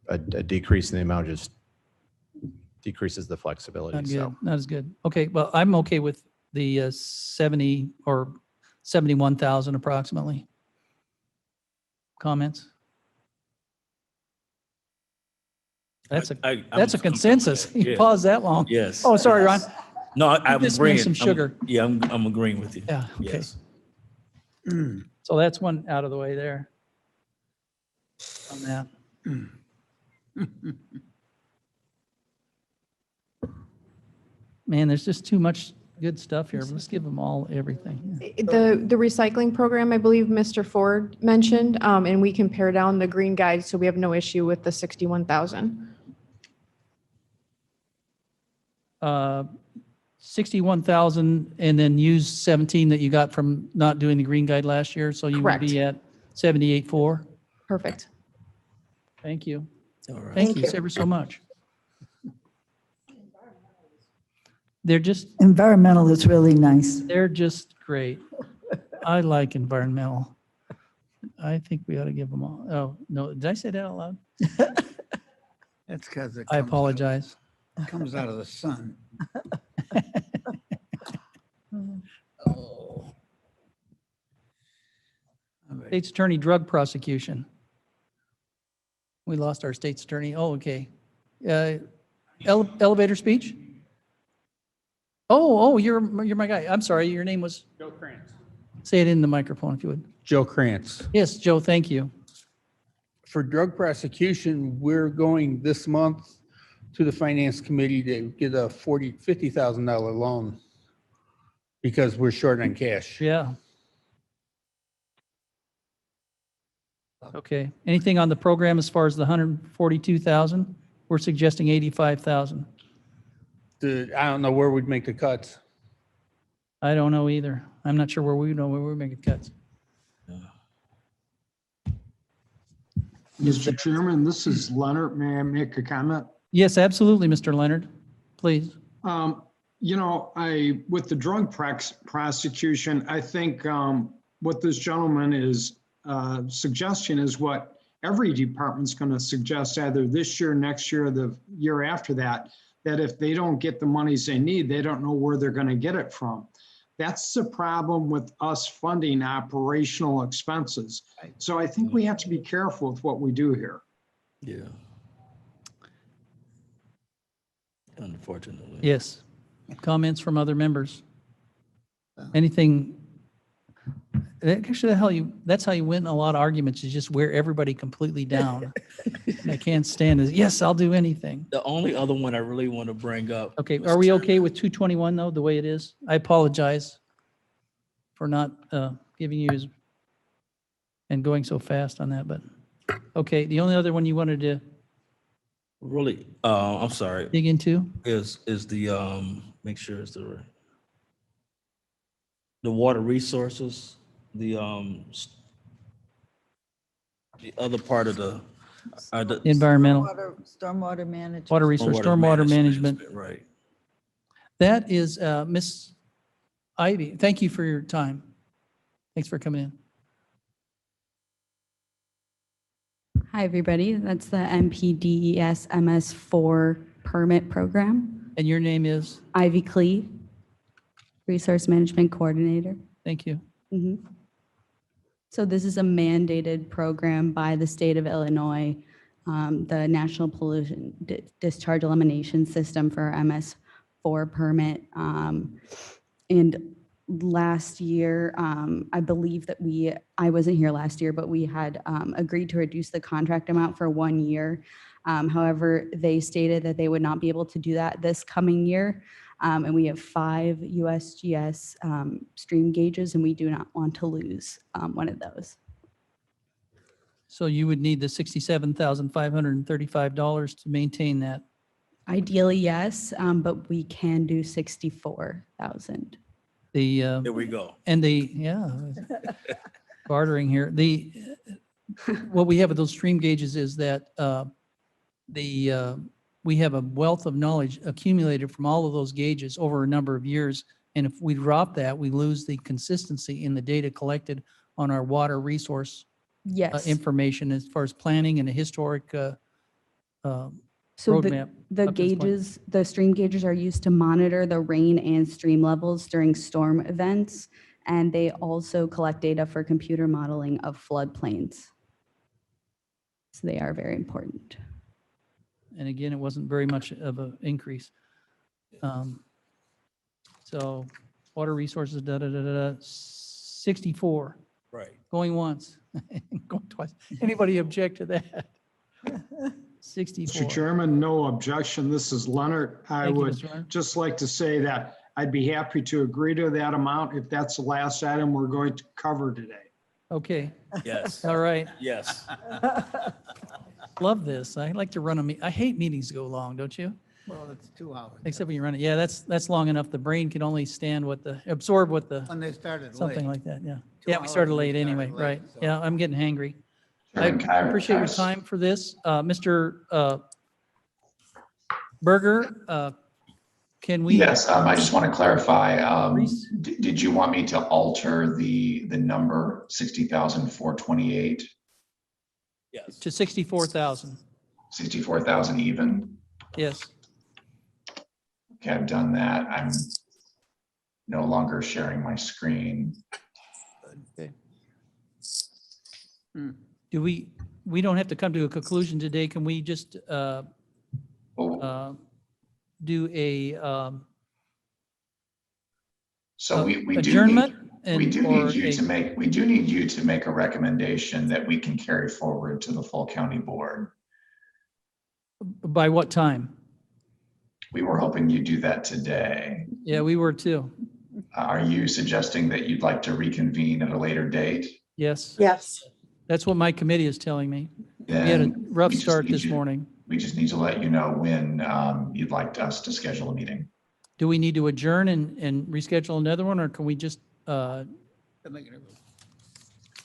a decrease in the amount just decreases the flexibility. Not So good, not as good. Okay, well, I'm okay with the 70 or 71,000 approximately. Comments? That's a I'm consensus. comfortable with that. You Yeah. paused that long. Yes. Oh, sorry, Ron. No, I'm This man agreeing. some sugar. I'm agreeing with you. Yeah, okay. Yes. So that's one out of the way there. On that. Man, there's just too much good stuff here. Let's give them all everything. The recycling program, I believe Mr. Ford mentioned, and we can pare down the green guide, so we have no issue with the 61,000. 61,000 and then use 17 that you got from not doing the green guide last year. So you would Correct. be at 78.4. Perfect. Thank you. All right. Thank Thank you you. ever so much. They're just Environmental is really nice. They're just great. I like environmental. I think we ought to give them all. Oh, no, did I say that out loud? that's because it I apologize. comes out of the sun. Oh. All right. State's Attorney Drug Prosecution. We lost our state's attorney. Oh, okay. Elevator speech? Oh, you're my guy. I'm sorry, your name was? Joe Krantz. Say it in the microphone if you would. Joe Krantz. Yes, Joe, thank you. For drug prosecution, we're going this month to the finance committee to get a $50,000 loan because we're short on cash. Yeah. Okay. Anything on the program as far as the 142,000? We're suggesting 85,000. I don't know where we'd make the cuts. I don't know either. I'm not sure where we're making cuts. Mr. Chairman, this is Leonard. May I make a comment? Yes, absolutely, Mr. Leonard. Please. You know, with the drug prosecution, I think what this gentleman is suggesting is what every department's going to suggest either this year, next year, or the year after that, that if they don't get the monies they need, they don't know where they're going to get it from. That's the problem with us funding operational expenses. So I think we have to be careful with what we do here. Yeah. Unfortunately. Yes. Comments from other members? Anything? Actually, that's how you win a lot of arguments, is just wear everybody completely down. I can't stand it. Yes, I'll do anything. The only other one I really want to bring up. Okay, are we okay with 221 though, the way it is? I apologize for not giving you and going so fast on that, but, okay, the only other one you wanted to Really, I'm sorry, dig into? is the, make sure it's the water resources, the other part of the Environmental, Stormwater management. water resource, stormwater management. Right. That is Miss Ivy. Thank you for your time. Thanks for coming in. Hi, everybody. That's the MPDES MS4 permit program. And your name is? Ivy Clee, Resource Management Coordinator. Thank you. Mhm. So this is a mandated program by the state of Illinois, the National Pollution Discharge Elimination System for MS4 permit. And last year, I believe that I wasn't here last year, but we had agreed to reduce the contract amount for 1 year. However, they stated that they would not be able to do that this coming year. And we have 5 USGS stream gauges, and we do not want to lose one of those. So you would need the $67,535 to maintain that. Ideally, yes, but we can do 64,000. There we go. And bartering here. What we have with those stream gauges is that we have a wealth of knowledge accumulated from all of those gauges over a number of years. And if we drop that, we lose the consistency in the data collected on our water resource Yes. information as far as planning and a historic So roadmap. the up to this point. gauges, the stream gauges are used to monitor the rain and stream levels during storm events. And they also collect data for computer modeling of floodplains. So they are very important. And again, it wasn't very much of an increase. So water resources, 64. Right. Going once, going twice. Anybody object to that? 64. Mr. Chairman, no objection. This is Leonard. I Thank you, would Mr. Leonard. just like to say that I'd be happy to agree to that amount if that's the last item we're going to cover today. Okay, Yes. all right. Yes. Love this. I like to run I hate meetings to go long, don't you? Well, it's 2 hours. Except when you run it. Yeah, that's long enough. The brain can only stand absorb what When they started something late. like that, yeah. 2 Yeah, we hours started and we late anyway, started late, right. so- Yeah, I'm getting hangry. I Chairman, can I- appreciate your time for this. Mr. Berger, can we? Yes, I just want to clarify, Reese? did you want me to alter the number 60,428, Yes. To 64,000, 64,000 even? yes. Okay, I've done that. I'm no longer sharing my screen. Okay. Do we don't have to come to a conclusion today. Can we just Well, do a So we do adjournment? we do need you to make a recommendation that we can carry forward to the full county board. By what time? We were hoping you'd do that today. Yeah, we were too. Are you suggesting that you'd like to reconvene at a later date? Yes, Yes. that's what my committee is telling me. We had a Then rough we just start need this you- morning. We just need to let you know when you'd like us to schedule a meeting. Do we need to adjourn and reschedule another one, or can we just,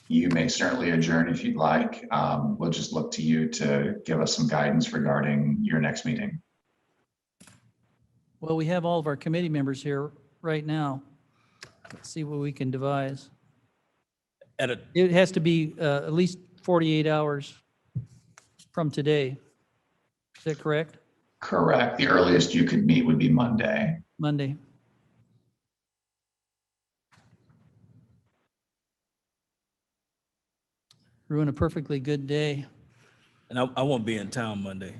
You may certainly adjourn if you'd like. We'll just look to you to give us some guidance regarding your next meeting. well, we have all of our committee members here right now. Let's see what we can devise. At a, It has to be at least 48 hours from today. Is that correct? Correct. The earliest you could meet would be Monday. Monday. Ruin a perfectly good day. and I won't be in town Monday,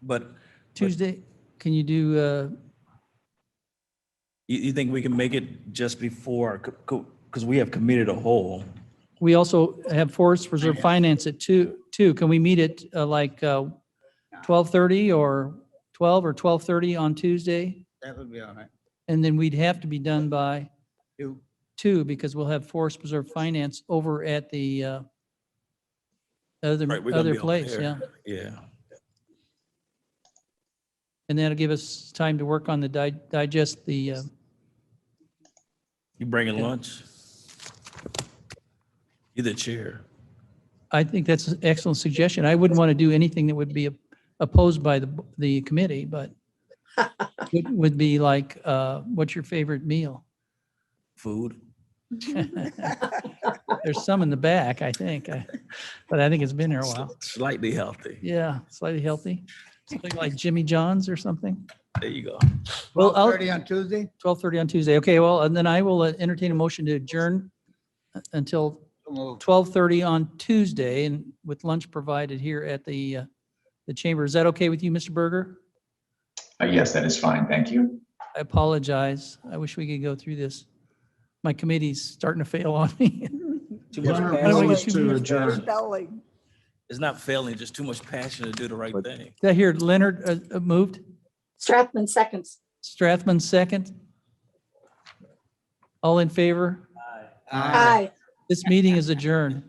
but Tuesday, can you do, you think we can make it just before, because we have committed a whole. we also have Forest Reserve Finance at 2. Can we meet at 12:30 or 12 or 12:30 on Tuesday? That would be all right. And then we'd have to be done by You, 2 because we'll have Forest Reserve Finance over at the Right, we're gonna other be over place, yeah. there. Yeah. And that'll give us time to work on the digest the, You bringing lunch? You're the chair. I think that's an excellent suggestion. I wouldn't want to do anything that would be opposed by the committee, but it would be like, what's your favorite meal? Food. There's some in the back, I think, but I think it's been there a while. Slightly healthy. Yeah, slightly healthy. Something like Jimmy John's or something. There you go. Well, 12:30 on Tuesday? 12:30 on Tuesday. Okay, well, and then I will entertain a motion to adjourn until So moved. 12:30 on Tuesday and with lunch provided here at the chamber. Is that okay with you, Mr. Berger? Yes, that is fine. Thank you. I apologize. I wish we could go through this. My committee's starting to fail on me. Too much Your I don't wanna vote get is too to much adjourn. Spelling. It's not failing, just too much passion to do the right thing. Did I hear Leonard moved? Strathman seconds. Strathman second? All in favor? Aye. This meeting is adjourned.